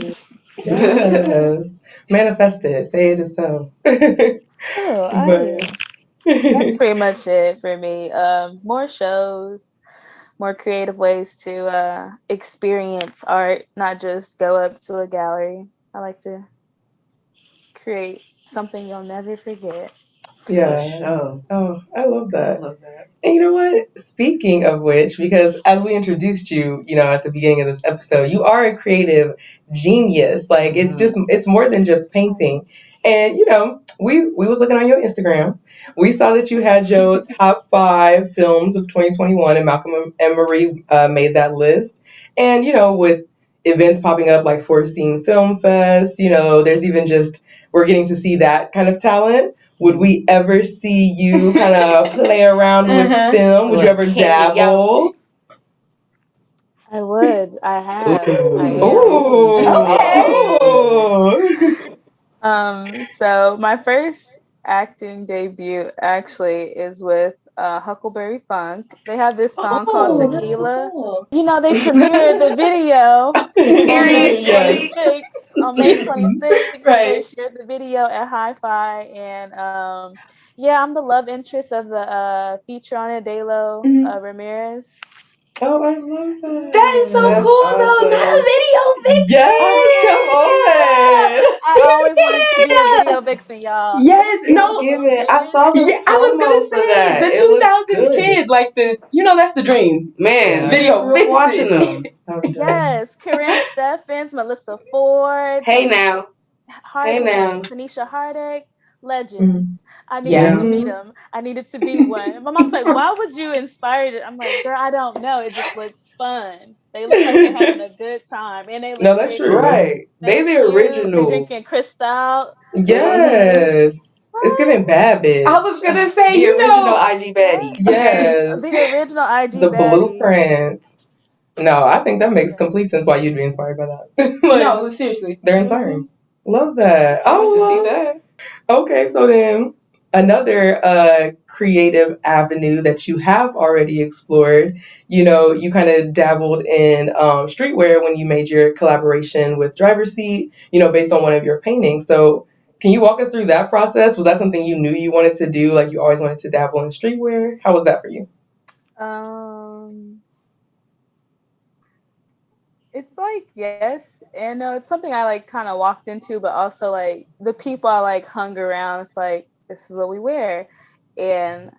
Yes. Manifest it. Say it is so. That's pretty much it for me. More shows, more creative ways to experience art, not just go up to a gallery. I like to create something you'll never forget. Yeah. Oh, I love that. And you know what? Speaking of which, because as we introduced you, at the beginning of this episode, you are a creative genius. Like it's more than just painting. And we was looking on your Instagram. We saw that you had your top 5 films of 2021, and Malcolm and Marie made that list. And with events popping up like 14 Film Fest, there's even just we're getting to see that kind of talent. Would we ever see you kind of play around with film? Would you ever dabble? I would. I have. So my first acting debut actually is with Huckleberry Funk. They have this song called Tequila. Cool. They premiered the video on May 26th. They shared the video at Hi-Fi, and I'm the love interest of the feature on it, Delo Ramirez. Oh, I love that. That is so cool, though. Not a video vixen. Yes, come on. I always wanted to be a video vixen, y'all. Yes, no. I saw the I was gonna say the 2000s kid, like that's the dream. Man, video vixen. Watching them. Yes, Corinne Steffens, Melissa Ford. Hey now. Tanisha Hardick. Legends. I needed to meet them. I needed to be one. My mom's like, why would you inspire it? I'm like, girl, I don't know. It just looks fun. They look like they're having a good time. And they look that's true. Right. They're the original. They're drinking Cristal. Yes. It's giving bad bitch. I was gonna say, The original IG baddie. Yes. The original IG The baddie. blueprint. No, I think that makes complete sense why you'd be inspired by that. No, seriously. They're inspiring. Love that. I want to see that. Okay, so then another creative avenue that you have already explored, you kind of dabbled in streetwear when you made your collaboration with Driver's Seat, based on one of your paintings. So can you walk us through that process? Was that something you knew you wanted to do? Like you always wanted to dabble in streetwear? How was that for you? It's like yes and no. It's something I like kind of walked into, but also like the people I like hung around. It's like this is what we wear, and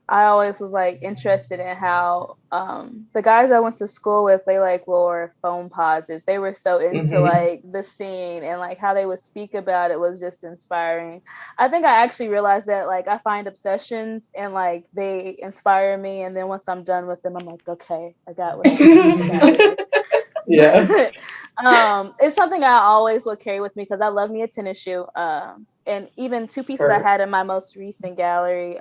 I always was like interested in how the guys I went to school with, they like wore foam pauses. They were so into like the scene, and like how they would speak about it was just inspiring. I think I actually realized that like I find obsessions and like they inspire me, and then once I'm done with them, I'm like, okay, I got what I got. Yeah. It's something I always will carry with me because I love me a tennis shoe. And even two pieces I had in my most recent gallery,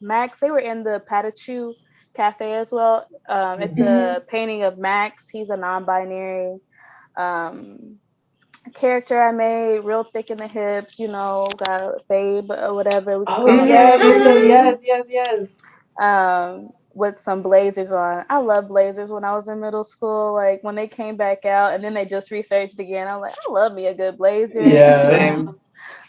Max, they were in the Patachu Cafe as well. It's a painting of Max. He's a non-binary character I made, real thick in the hips, got a babe or whatever. Yes. With some blazers on. I love blazers when I was in middle school. Like when they came back out and then they just researched again, I'm like, I love me a good blazer. Yeah. Same.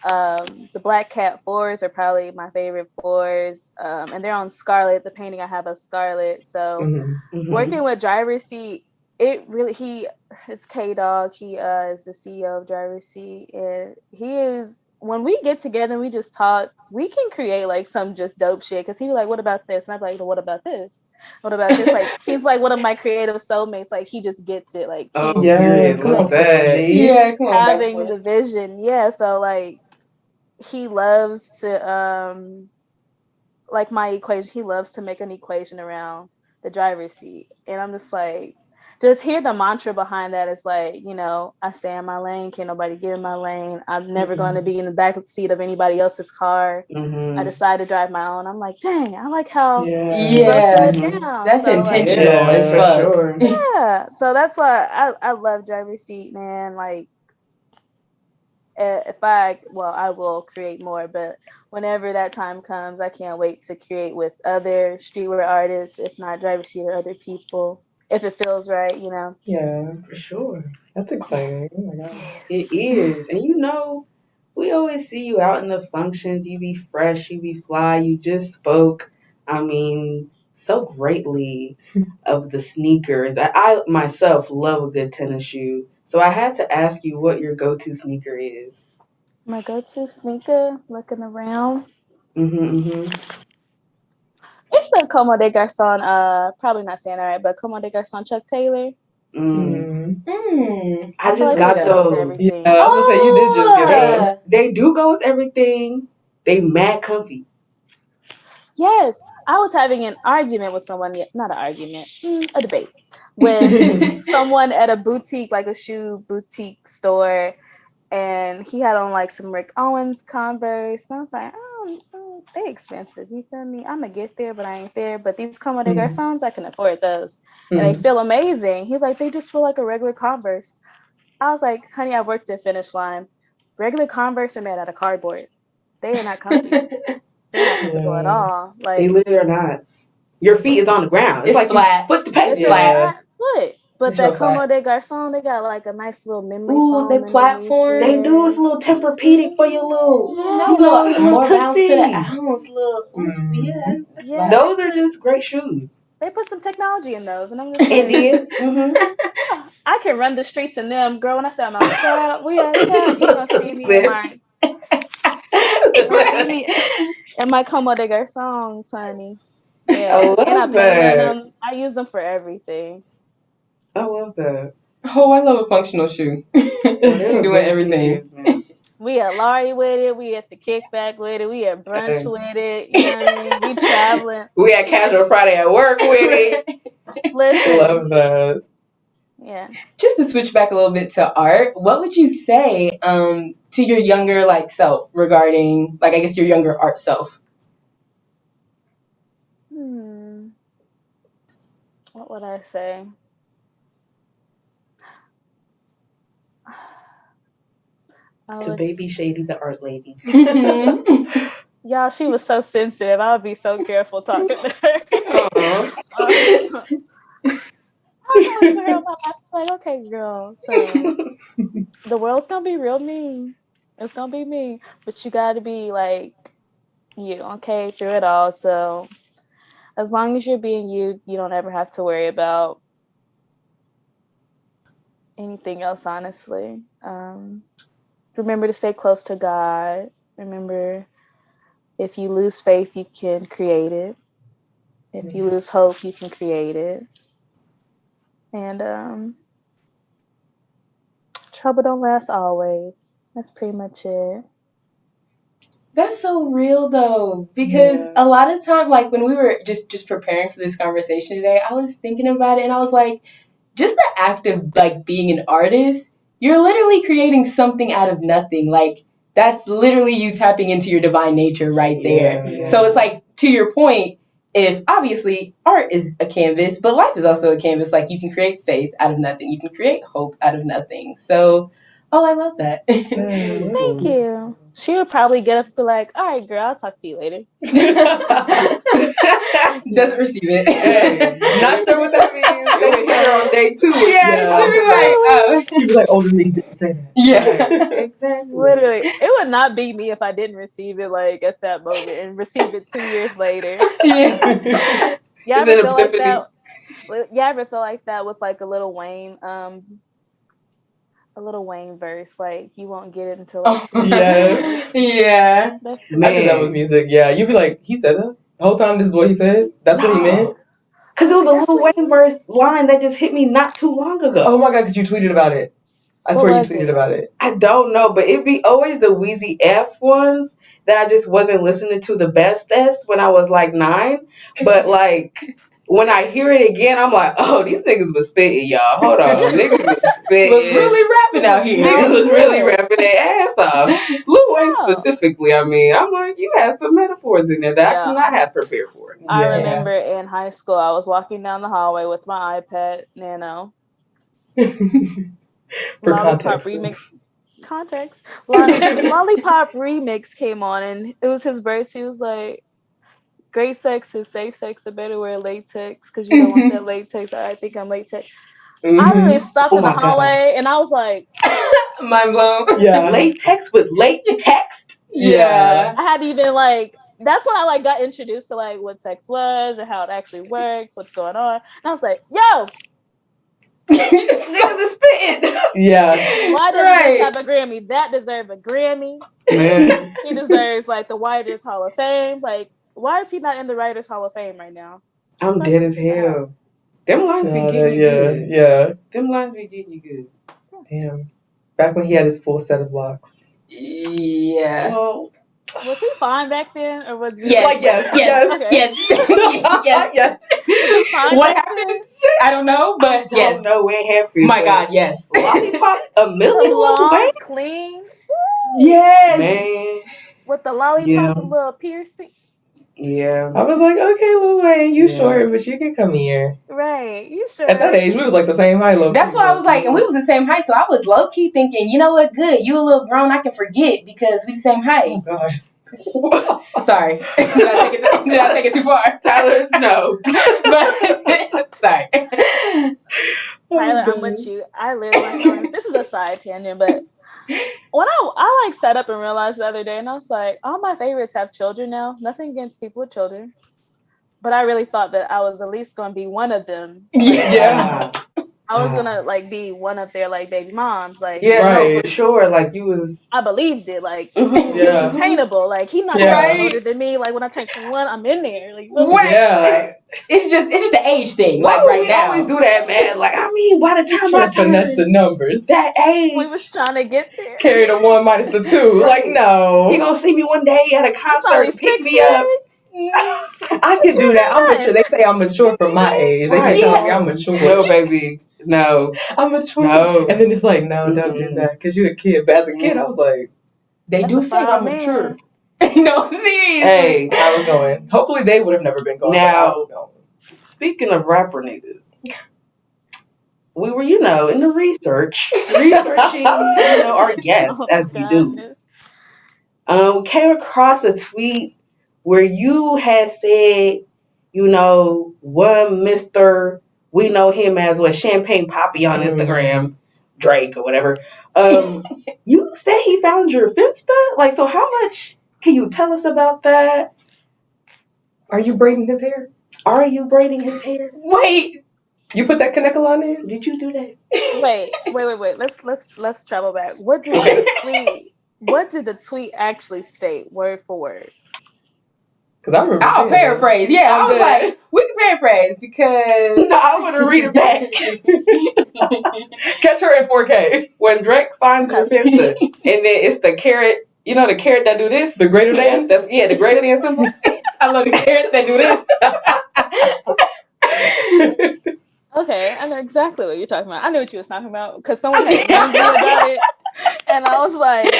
The Black Cat 4s are probably my favorite 4s. And they're on Scarlet, the painting I have of Scarlet. So working with Driver's Seat, it's K-Dog. He is the CEO of Driver's Seat. And he is, when we get together and we just talk, we can create like some just dope shit. Cause he'd be like, what about this? And I'd be like, well, what about this? What about this? Like, he's like one of my creative soulmates. Like, he just gets it. Like, yes, come on, that. Yeah, come on. Having the vision. Yeah. So like, he loves to, like my equation, he loves to make an equation around the driver's seat. And I'm just like, just hear the mantra behind that is like, I stay in my lane, can't nobody get in my lane. I'm never going to be in the back seat of anybody else's car. I decide to drive my own. I'm like, dang, I like how Yeah. that down. That's so, intentional like, as fuck. Sure. Yeah. So that's why I love driver's seat, man. Like, I will create more, but whenever that time comes, I can't wait to create with other streetwear artists, if not driver's seat or other people, if it feels right, Yeah, For sure. that's exciting. Oh my god. It is. And we always see you out in the functions. You be fresh, you be fly. You just spoke, so greatly of the sneakers. I myself love a good tennis shoe. So I had to ask you what your go-to sneaker is. My go-to sneaker, looking around. It's the Como des Garçons, probably not saying it right, but Como des Garçons Chuck Taylor. I just got those. Yeah, I was gonna say you did just get those. They do go with everything. They mad comfy. Yes, I was having an argument with someone, not an argument, a debate with someone at a boutique, like a shoe boutique store, and he had on like some Rick Owens Converse, and I was like, oh, they expensive, you feel me? I'm gonna get there, but I ain't there. But these Como des Garçons, I can afford those, and they feel amazing. He's like, they just feel like a regular Converse. I was like, honey, I worked at Finish Line. Regular Converse are made out of cardboard. They are not comfy. They're not comfortable at all. Like, they literally are not. Your feet is on the ground. It's like flat. Put the pants it's flat. Foot. But that Como des Garçons, they got like a nice little memory foam. They platform. They do. It's a little Tempur-Pedic for your little, little tootsie. To the ounce, yeah. Those are just great shoes. They put some technology in those, and I'm just like, Indian. I can run the streets in them, girl. When I say I'm outside, we outside. You gonna see me in my Como des Garçons, honey. Yeah, I love and I that. paint them. I use them for everything. I love that. Oh, I love a functional shoe. Doing everything. We at Laurie with it. We at the kickback with it. We at brunch with it. You know what I mean? We traveling. We at Casual Friday at work with it. Listen. Love that. Yeah. Just to switch back a little bit to art, what would you say to your younger self regarding I guess your younger art self? What would I say? To baby Shady, the art lady. Y'all, she was so sensitive. I would be so careful talking to her. I was for her about life. Like, okay, girl. So the world's gonna be real mean. It's gonna be mean, but you gotta be you, okay, through it all. So as long as you're being you, you don't ever have to worry about anything else, honestly. Remember to stay close to God. Remember, if you lose faith, you can create it. If you lose hope, you can create it. And trouble don't last always. That's pretty much it. That's so real though, because a lot of time, when we were just preparing for this conversation today, I was thinking about it and I was like, just the act of being an artist, you're literally creating something out of nothing. That's literally you tapping into your divine nature right there. Yeah. So it's to your point, if obviously art is a canvas, but life is also a canvas. You can create faith out of nothing. You can create hope out of nothing. So, I love that. Thank you. She would probably get up and be like, all right, girl, I'll talk to you later. Doesn't receive it. Hey, not sure what that means. They would hear her on day 2. Yeah, she'd be like, oh. She'd be like, older nigga didn't say that. Yeah. Exactly. Literally. It would not be me if I didn't receive it at that moment and receive it 2 years later. Yeah. You ever feel like that? Yeah, I ever feel like that with a Little Wayne verse, you won't get it until 2 years. Yeah. I did that with music. Yeah, you'd be like, he said that the whole time. This is what he said. That's what he meant. Because it was a Lil Wayne verse line that just hit me not too long ago. Oh my god, because you tweeted about it. I swear you tweeted about it. I don't know, but it'd be always the Wheezy F ones that I just wasn't listening to the bestest when I was 9. But when I hear it again, I'm like, oh, these niggas was spitting, y'all. Hold on. Niggas was spitting. Was really rapping out here. Niggas was really rapping their ass off. Lil Wayne specifically, I'm like, you had some metaphors in there that I could not have prepared for. I remember in high school, I was walking down the hallway with my iPad Nano. For Lollipop context. Lollipop remix came on, and it was his verse. He was like, great sex is safe sex. I better wear latex because you don't want that latex. I think I'm latex. I literally stopped in the hallway and I was like, mind blown. Yeah. Latex with late text? Yeah. I hadn't even that's when I got introduced to what sex was and how it actually works, what's going on. And I was like, yo, niggas is spitting. Yeah. Why doesn't this have a Grammy? That deserves a Grammy. Man. He deserves the Writers Hall of Fame. Why is he not in the Writers Hall of Fame right now? I'm dead as hell. Them lines be getting you good. Yeah. Them lines be getting you good. Damn. Back when he had his full set of locks. Yeah. Well, was he fine back then, or was he yes. What happened? I don't know, but I don't know what happened. My God, yes. Lollipop, a million long, clean. Yes, man. With the lollipop, the little piercing. Yeah. I was like, okay, Lil Wayne, you short, but you can come here. Right, you sure? At that age, we was the same height, low-key. That's why I was and we was the same height, so I was low-key thinking, you know what, good, you a little grown, I can forget because we the same height. Oh, gosh. Sorry. Did I take it too far? Tyler, no. But, sorry. Tyler, I'm with you. I literally, this is a side tangent, but when I sat up and realized the other day, and I was like, all my favorites have children now. Nothing against people with children, but I really thought that I was at least going to be one of them. Yeah. I was gonna be one of their baby moms. No, for sure. You was. I believed it. It's attainable. He's not older than me. When I turn 21, I'm in there. It's just the age thing. Why right we now, always do that, man. By the time I finesse the numbers, that age, we was trying to get there. Carry the 1 minus the 2. No, you gonna see me one day at a concert, pick me up. I can do that. I'm mature. They say I'm mature for my age. They keep telling me I'm mature. No, baby. No. I'm a twin. No. And then it's like, no, don't do that because you're a kid. But as a kid, I was like, They That's do a say proud I'm man. mature. No, seriously. Hey, I was going. Hopefully, they would have never been going. Now- but I was going. speaking of rapper niggas, we were, in the researching, our guests Oh, as we do. goodness. Came across a tweet where you had said, one Mr. We know him as Champagne Poppy on Instagram, Drake or whatever. You said he found your Finsta? Like, so how much can you tell us about that? Are you braiding his hair? Are you braiding his hair? Wait. You put that Kanekalon in? Did you do that? Wait. Let's travel back. What did the tweet actually state word for word? Because I remember. I'll seeing paraphrase. Yeah, I was good. like, we can paraphrase because. No, I want to read it back. that. Catch her in 4K. When Drake finds your Finsta, and then it's the carrot, the carrot that do this? The greater than? That's the greater than symbol. I love the carrots that do this. Okay, I know exactly what you're talking about. I knew what you was talking about because someone had warned me about it, and I was like,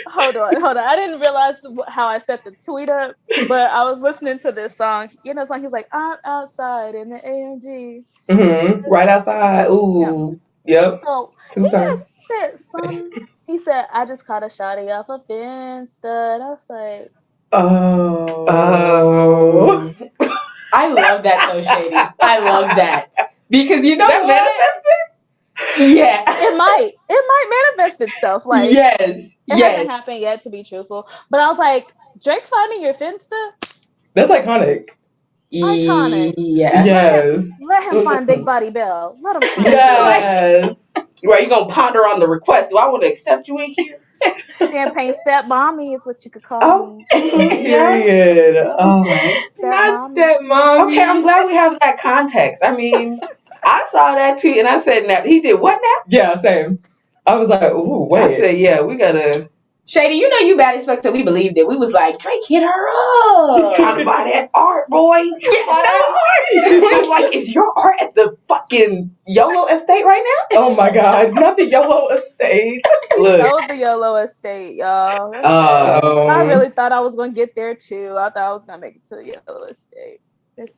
"Hold on." I didn't realize how I set the tweet up, but I was listening to this song. Song. He's like, "I'm outside in the AMG." Right outside. Ooh. Yep. So Two he times. just said some. He said, "I just caught a shawty off a Finsta." And I was like, Oh. I love that though, Shady. I love that because you know That what? Yeah. It might manifest itself. Like, Yes. it hasn't happened yet, to be truthful. But I was like, Drake finding your Finsta? That's iconic. Iconic. Yeah. Yes. Let him find Big Body Bell. Let him find Yes. Right, you gonna ponder on the request. Do I want to accept you in here? Champagne Step Mommy is what you could call Oh, me. Period. Oh. Not that mommy. Okay, I'm glad we have that context. I mean, I saw that tweet and I said, "Now he did what now?" Yeah, same. I was like, ooh, I wait. said, "Yeah, we gotta Shady, you bad as fuck that we believed it. We was like, Drake hit her trying to up. buy that art, boy." I'm like, is your art at the fucking YOLO estate right now? Oh my God. Not the YOLO estate. Look, Sold the YOLO estate, y'all. Oh. I really thought I was going to get there too. I thought I was going to make it to the YOLO estate.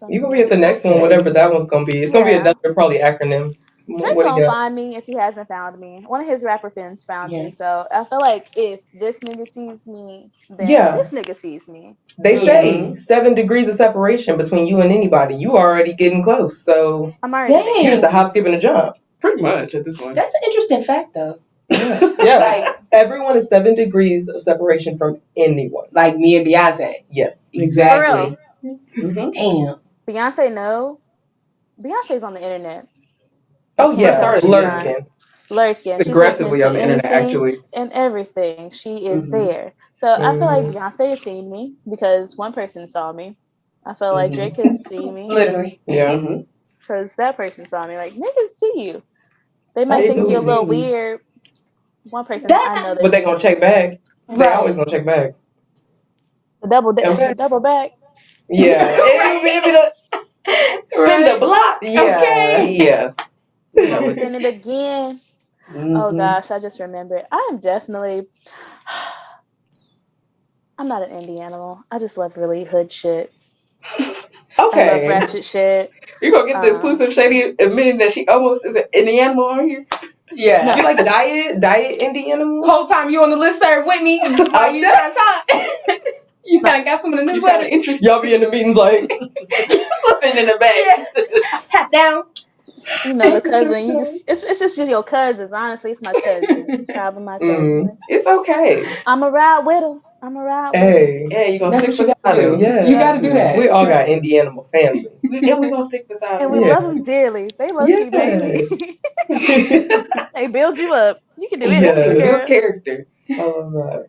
You gonna be at the next one, whatever that one's gonna be. It's gonna be another probably acronym. Drake What do you gonna got? find me if he hasn't found me. One of his rapper friends found Yeah. me, so I feel like if this nigga sees me, then this nigga sees me. They say 7 degrees of separation between you and anybody. You already getting close, so I'm already Dang. you're just a hop, skip, and a jump. pretty much at this point. That's an interesting fact though. Yeah, like everyone is 7 degrees of separation from anyone. Like me and Beyonce. Yes, Exactly. Damn. Beyonce, no. Beyonce's on the internet. Oh yeah, Star's Lurking. She's aggressively on the listening to internet, anything actually. and everything. She is there. So I feel like Beyonce has seen me because one person saw me. I feel like Drake has seen me Literally. Yeah. because that person saw me. Like, niggas see you. They might They think do you're a little see me. weird. One person, That- I know But they gonna check back. They Right. always gonna check back. the double Okay. the double back. Yeah. Spin the block. Yeah. Okay. Yeah. Spin it again. Oh gosh, I just remembered. I'm not an indie animal. I just love really hood shit. Okay. I love ratchet shit. You gonna get the exclusive Shady admitting that she almost is an animal on here? Yeah. No. You like diet indie animal? Whole time you on the listserv with me while you trying to talk. You kind of got some of the You got newsletter. an interest. Y'all be in the meetings like Listen in the back. Hat down. You know, the cousin. You just it's just your cousins. Honestly, it's my cousin. It's probably my cousin. It's okay. I'ma ride with him. With him. Hey. Yeah, you gonna That's stick what you beside gotta him. do. Yeah. You gotta do that. We all got indie animal family. And we gonna stick beside And him. we love them dearly. They love you, baby. They build you up. You can do anything, Yes. girl. Good character. I love that.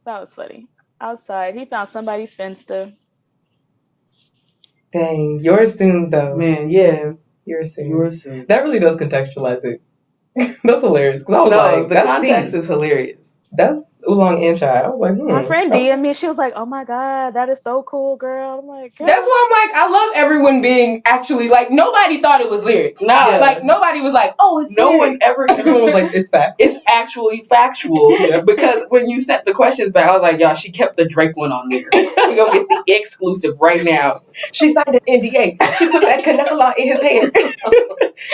That was funny. Outside, he found somebody's Finsta. Dang, yours soon though. Man, yeah. Yours soon. Yours soon. That really does contextualize it. That's hilarious. Because I was No, like, the that's context deep. is hilarious. That's oolong and chai. I was like, My friend DM'd me. She was like, "Oh my god, that is so cool, girl." I'm like, That's why I'm like, I love everyone being actually like, nobody thought it was lyrics. Nah. Like nobody was like, oh, it's No lyrics. Everyone was like, it's facts. It's actually factual. Because when you sent the questions back, I was like, y'all, she kept the Drake one on there. We're going to get the exclusive right now. She signed an NDA. She put that canela in his hair.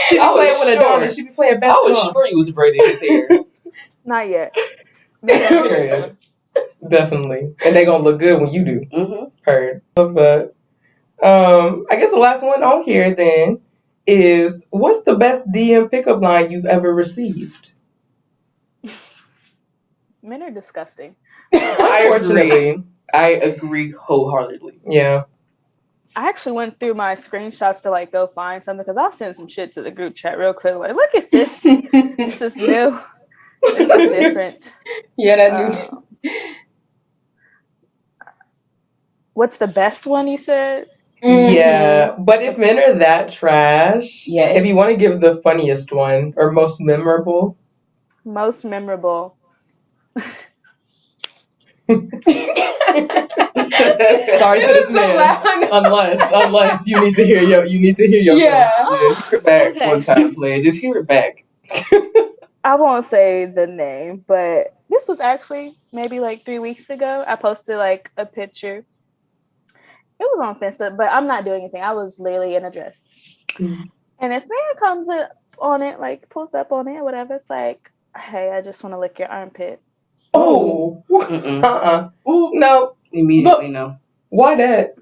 She be I was playing with a sure. daughter. She be playing I basketball. was sure he was braiding his hair. Not yet. Maybe after this Period. one. Definitely. And they gonna look good when you do. Mm-hmm. Heard. Love that. I guess the last one on here then is, what's the best DM pickup line you've ever received? Men are disgusting. Unfortunately. I agree wholeheartedly. Yeah. I actually went through my screenshots to like go find something because I'll send some shit to the group chat real quick. Like, look at this. This is new. This is different. Yeah, that new. What's the best one you said? Yeah, but if men are that trash, Yeah, if you want to give the funniest one or most memorable. Most memorable. Sorry to this man. Unless you need to hear your Yeah. Hear it back one time, play. Just hear it back. I won't say the name, but this was actually maybe like 3 weeks ago. I posted like a picture. It was on Finsta, but I'm not doing anything. I was literally in a dress. Mm-hmm. And this man comes up on it, like pulls up on it, whatever. It's like, hey, I just want to lick your armpit. Oh. Ooh, no. Immediately, no. Why that?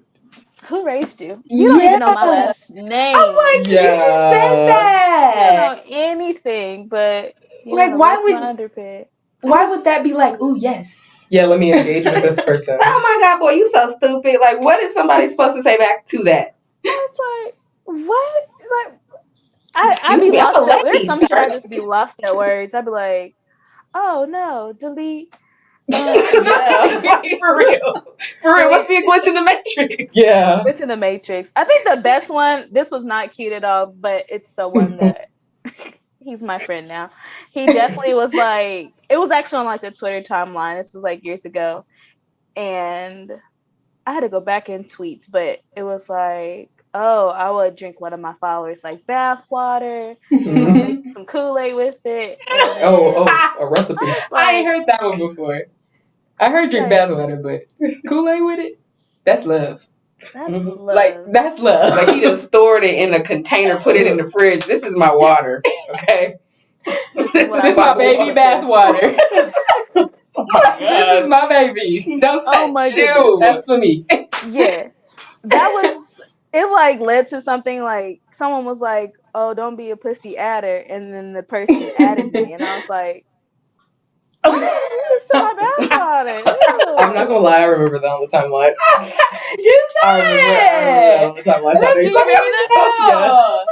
Who raised you? You don't even know my last name. I'm like, you just said that. You don't know anything, but you like, why would my underpit? Why would that be like, ooh, yes? Yeah, let me engage with this person. Oh my God, boy, you so stupid. Like, what is somebody supposed to say back to that? I was like, what? Like, I'd be lost. There's some shit I'd just be lost at words. I'd be like, oh no, delete. Yeah, for real. Must be a glitch in the matrix. Yeah, glitch in the matrix. I think the best one. This was not cute at all, but it's the one that he's my friend now. He definitely was like. It was actually on like the Twitter timeline. This was like years ago, and I had to go back in tweets, but it was like, oh, I would drink one of my followers like bath water, some Kool-Aid with it. A recipe. I ain't heard that one before. I heard drink bath water, but Kool-Aid with it? That's love. That's love. Like, that's love. Like, he just stored it in a container, put it in the fridge. This is my water, okay? This is my baby bath water. Oh my God. This is my baby. Don't touch. Oh my goodness. That's for me. Yeah. That was, it like led to something like, someone was like, oh, don't be a pussy adder. And then the person added me. And I was like, this is my bath water. Ew. I'm not gonna lie, I remember that on the timeline. You said I remember that on the timeline.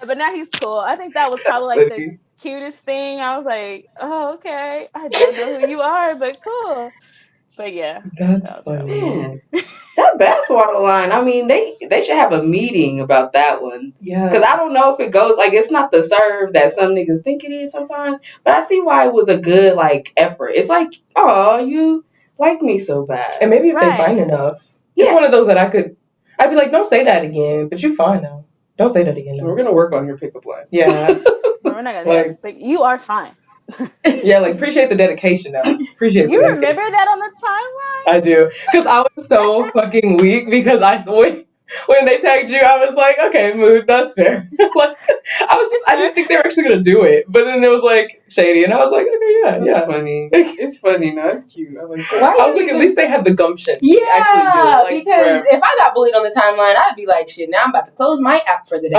But now he's cool. I think that was probably like the cutest thing. I was like, oh, okay. I don't know who you are, but cool. But yeah. That's that funny. That bathwater line, I mean, they should have a meeting about that one. Yeah. Because I don't know if it goes, like, it's not the serve that some niggas think it is sometimes, but I see why it was a good, like, effort. It's like, oh, you like me so bad. And maybe if they fine enough. It's one of those that I'd be like, don't say that again, but you fine now. Don't say that again. No. We're going to work on your pickup line. Yeah. We're not going to do that. But you are fine. Yeah, like, appreciate the dedication now. Appreciate You remember that on the timeline? I do. Because I was so fucking weak because when they tagged you, I was like, okay, mood, that's fair. Like, I didn't think they were actually going to do it. But then it was like shady, and I was like, okay, yeah. It's funny. It's funny. No, it's cute. I like that. I was like, at least they had the gumption. Yeah, to actually do it. Like, because if I got bullied on the timeline, I'd be like, shit, now I'm about to close my app for the day.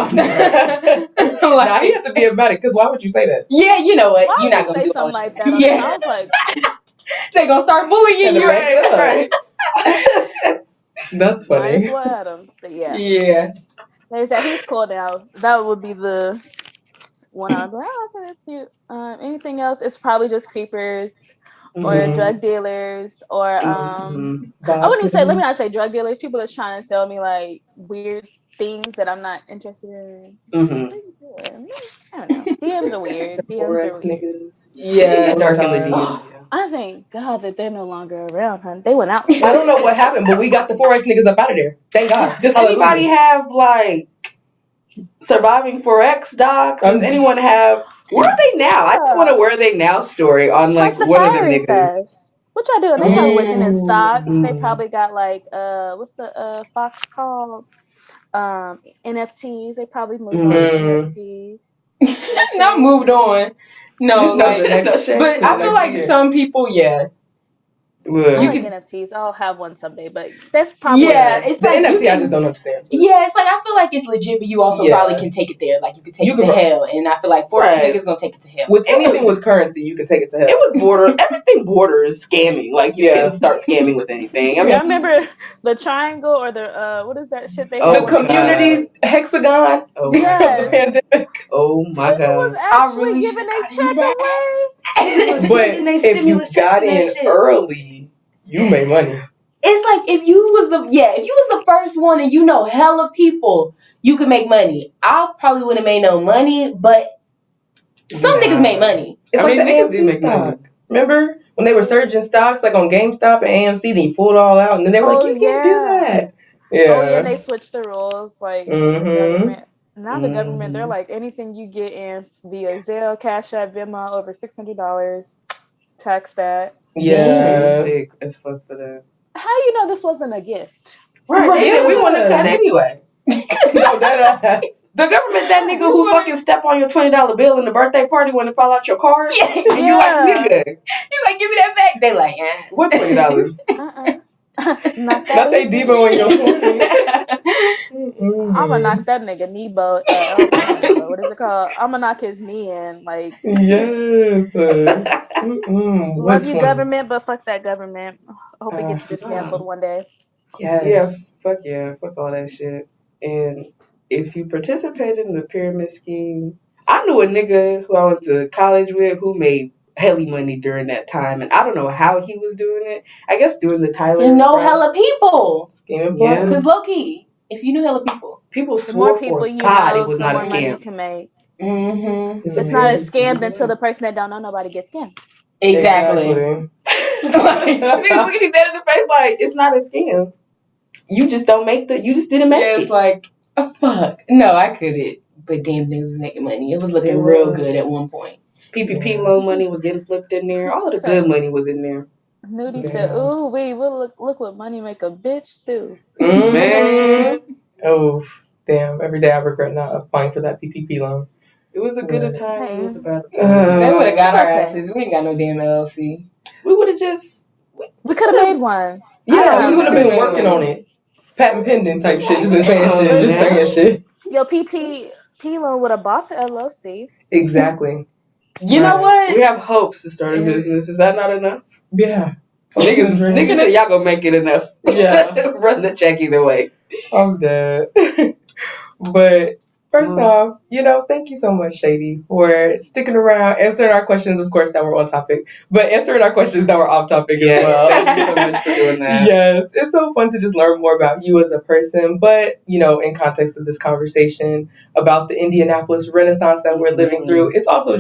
Now you have to be about it, because why would you say that? Yeah, you know what? Why You're not would going to say do something like that. Yeah. I was like, they're going to start bullying you. Right. That's funny. might as well had him. But yeah. Yeah. Like I said, he's cool now. That would be the one I was like, oh, okay, that's cute. Anything else? It's probably just creepers or drug dealers or I wouldn't say, let me not say drug dealers. People that's trying to sell me like weird things that I'm not interested in. I don't know. DMs are weird. DMs are Forex weird. niggas. Yeah. Dark in the Sometimes. DMs, yeah. I thank God that they're no longer around, hun. They went out. I don't know what happened, but we got the Forex niggas up out of there. Thank God. Does Hallelujah. anybody have like surviving Forex docs? Does anyone have where are they now? I just want a where are they now story on like the one of them Fiery niggas. Fest. What y'all doing? They probably working in stocks. They Mm. probably got like what's the Fox called? NFTs. They probably moved on to NFTs. Like Not Shade. moved on. No, No, like, the next- but to the I feel next like year. some people, yeah. I You like could, NFTs. I'll have one someday, but that's probably yeah, it's The like NFT, you can, I just don't understand. yeah, it's like I feel like it's legit, but you also Yeah. probably can take it there. Like you could take You it to could- hell, and I feel like Forex Right. niggas gonna take it to hell. With anything with currency, you can take it to hell. It was everything borders scamming. Like you can start scamming with anything. I mean, Y'all remember the triangle or the what is that shit they Oh, had? The when they got- community hexagon. oh Yes. Pandemic. Oh my People was god. actually really giving should've a gotten check that. away. But Sending they if you stimulus checks got and that in shit. early, you made money. It's like if you was the first one and you know hella people, you could make money. I probably wouldn't have made no money, but some niggas made money. It's I like mean, the niggas did AMC make stock. money. Remember when they were surging stocks like on GameStop and AMC? Then you pulled it all out, and then they were like, "You can't do that." Yeah. Oh yeah, they switched the rules. Like the government. Now the government, they're like anything you get in via Zelle, Cash App, Venmo over $600, tax that. Yeah. Sick as fuck for that. How you know this wasn't a gift? Right. Yeah. We want to cut anyway. No, that ass. The government, that nigga who fucking step on your $20 bill in the birthday party when it fall out your card. Yeah. And you like, nigga, You like give me that back? They like, what $20? Not that Not they easy. Debo in your 20s. I'm gonna knock that nigga knee elbow. What is it called? I'm gonna knock his knee in. Like, Yes. love you, government, but fuck that government. I hope it gets dismantled one day. Yes. Yeah, fuck all that shit. And if you participate in the pyramid scheme, I knew a nigga who I went to college with who made helly money during that time, and I don't know how he was doing it. I guess doing the Tyler. You know hella people. Scheming Yeah. Because low key, if you knew hella people The more swore people for you God know, it was the not a more money you scam. can make. Mm-hmm. It's not a scam until the person that don't know nobody gets scammed. Exactly. Like, niggas looking at that in the face like it's not a scam. You just don't make you just didn't make Yeah, it. it's like, oh, fuck. No, I couldn't. But damn, niggas was making money. It was looking real good at one point. PPP loan money was getting flipped in there. All of the good money was in there. Nudie said, "Ooh, look what money make a bitch do." Man, Oh, damn. Every day I regret not applying for that PPP loan. it was a good time. Same. It was a bad time. They would have got It's our okay. asses. We ain't got no damn LLC. We would have just. We could have made one. Yeah, I we would have know. been working on it. Patent pending type shit. Just been saying shit. Just saying shit. Yo, PPP loan would have bought the LLC. Exactly. You know what? We have hopes to start a business. Is that not enough? Yeah. Niggas said y'all gonna make it enough. Yeah. Run the check either way. I'm dead. But first off, thank you so much, Shady, for sticking around, answering our questions, of course, that were on topic, but answering our questions that were off topic as well. Thank you so much for doing that. Yes, it's so fun to just learn more about you as a person, but, in context of this conversation about the Indianapolis Renaissance that we're living through, it's also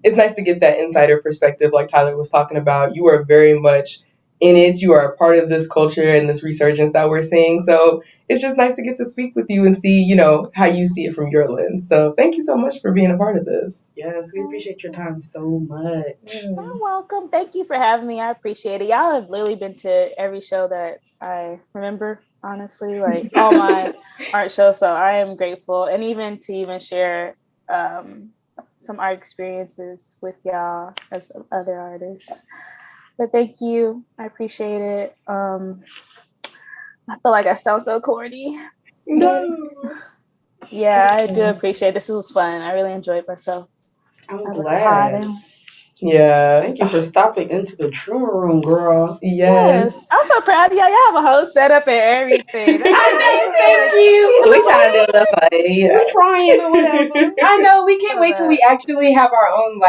it's nice to get that insider perspective like Tyler was talking about. You are very much in it. You are a part of this culture and this resurgence that we're seeing. So it's just nice to get to speak with you and see, how you see it from your lens. So thank you so much for being a part of this. Yes, we appreciate your time so much. You're welcome. Thank you for having me. I appreciate it. Y'all have literally been to every show that I remember, honestly, like all my art shows. So I am grateful. And even to share some art experiences with y'all as other artists. But thank you. I appreciate it. I feel like I sound so corny. No. Yeah, I do appreciate it. This was fun. I really enjoyed myself. I'm glad. Yeah. Thank you for stopping into the trimmer room, girl. Yes. I'm so proud of y'all. Y'all have a whole setup and everything. Thank you. We trying to do this like, We're trying or whatever. I know. We can't wait till we actually have our own,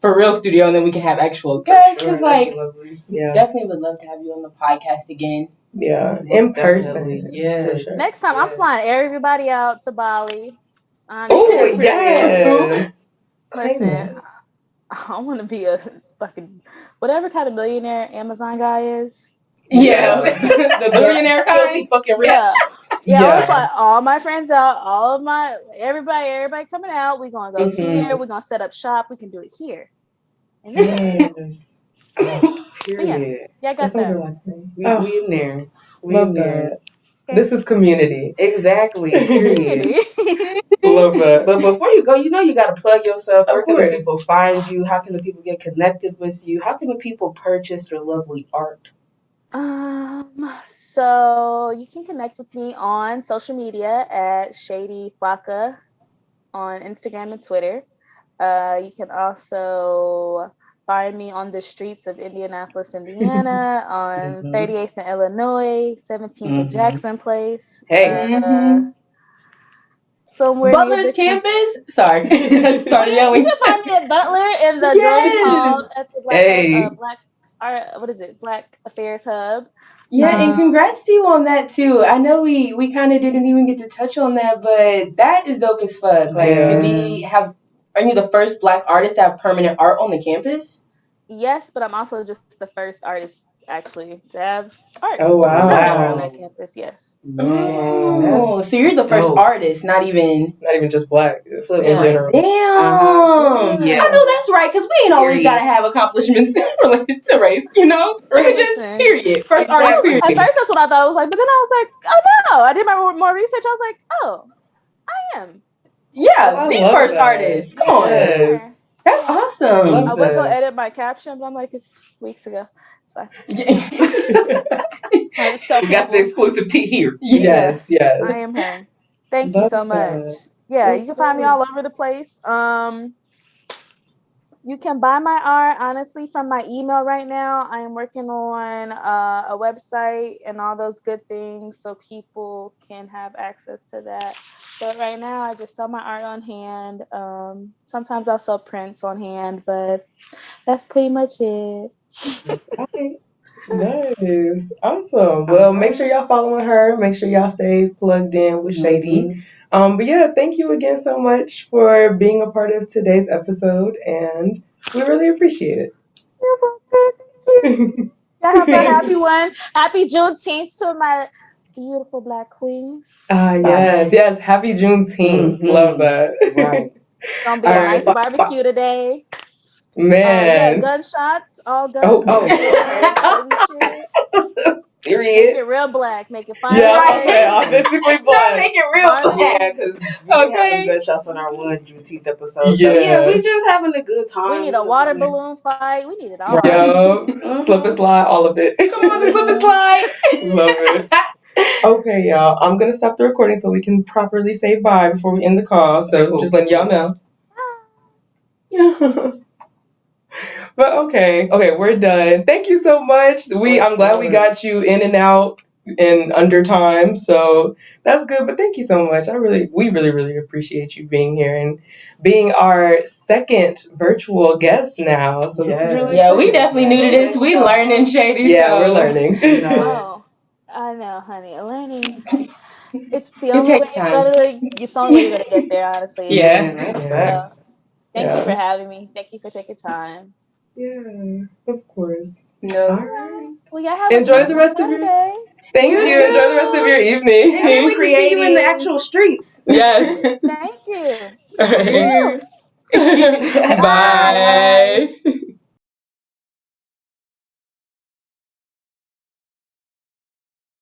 for real studio, and then we can have actual guests. Because, definitely would love to have you on the podcast again. Yeah, in person. Yeah. For sure. Next time, I'm flying everybody out to Bali. Oh, Honestly, yes. listen, I want to be a fucking whatever kind of millionaire Amazon guy is. Yeah, the billionaire Filthy kind. fucking rich. Yeah. Yeah, Yeah. let's fly all my friends out, all of my everybody coming out. We're gonna go here, we're gonna set up shop, we can do it here. And then Yes. Period. yeah, I That got sounds that. relaxing. We, Oh, we in there. We love in there. that. This is community. Exactly. Period. Love that. But before you go, you got to plug yourself. Of Where can the course. people find you? How can the people get connected with you? How can the people purchase your lovely art? So you can connect with me on social media at Shadé Flocka on Instagram and Twitter. You can also find me on the streets of Indianapolis, Indiana, on 38th and Illinois, 17th and Jackson Place. Hey. Somewhere near Butler's the campus. Sorry, I just started you yelling. can find me at Butler in the Jordan Yes. Hall at the Hey. Black Affairs Hub. Yeah, and congrats to you on that too. I know we kind of didn't even get to touch on that, but that is dope as fuck. Like are you the first Black artist to have permanent art on the campus? Yes, but I'm also just the first artist actually to have art. Oh, wow. Permanent art on that campus. Yes. Oh, so you're the first artist, not even just Black. Just in Yeah. general. Damn. Yeah. I know that's right, because we ain't always got to have accomplishments related to race, you know? We could just, period. First artist, period. At first, that's what I thought. I was like, but then I was like, oh no. I did my more research. I was like, oh, I am. Yeah, the first artist. Come on. Yes. That's awesome. I would go edit my caption, but I'm like, it's weeks ago. It's fine. I just tell We got the people, exclusive tea here. Yes. I am her. Thank you so much. Yeah, you can find me all over the place. You can buy my art, honestly, from my email right now. I am working on a website and all those good things so people can have access to that. But right now, I just sell my art on hand. Sometimes I'll sell prints on hand, but that's pretty much it. Nice. Awesome. Well, make sure y'all following her. Make sure y'all stay plugged in with Shadé. But yeah, thank you again so much for being a part of today's episode, and we really appreciate it. Y'all have a happy one. Happy Juneteenth to my beautiful Black queens. Yes. Happy Juneteenth. Love that. Right. It's gonna be a nice barbecue today. Man. Gunshots. All guns. Period. Make it real Black. Make it fire. Authentically Black. Make it real Black. Because we having gunshots on our one Juneteenth episode. So we just having a good time. We need a water balloon fight. We need it all. Slip and slide, all of it. Come on, slip and slide. Love it. Okay, y'all. I'm gonna stop the recording so we can properly say bye before we end the call. So just letting y'all know. But okay, we're done. Thank you so much. I'm glad we got you in and out in under time, so that's good. But thank you so much. We really appreciate you being here and being our second virtual guest now. So this is really we definitely new to this. We learning, Shadé. Yeah, we're learning. I know, honey. Learning. It's the only takes time. It's the only way you're gonna get there, honestly. That's facts. Thank you for having me. Thank you for taking time. Yeah, of course. No. All right. Well, yeah, have Enjoy the rest of your day. Thank you. Enjoy the rest of your evening. And can't wait to see you in the actual streets. Yes. Thank you. All right. Bye.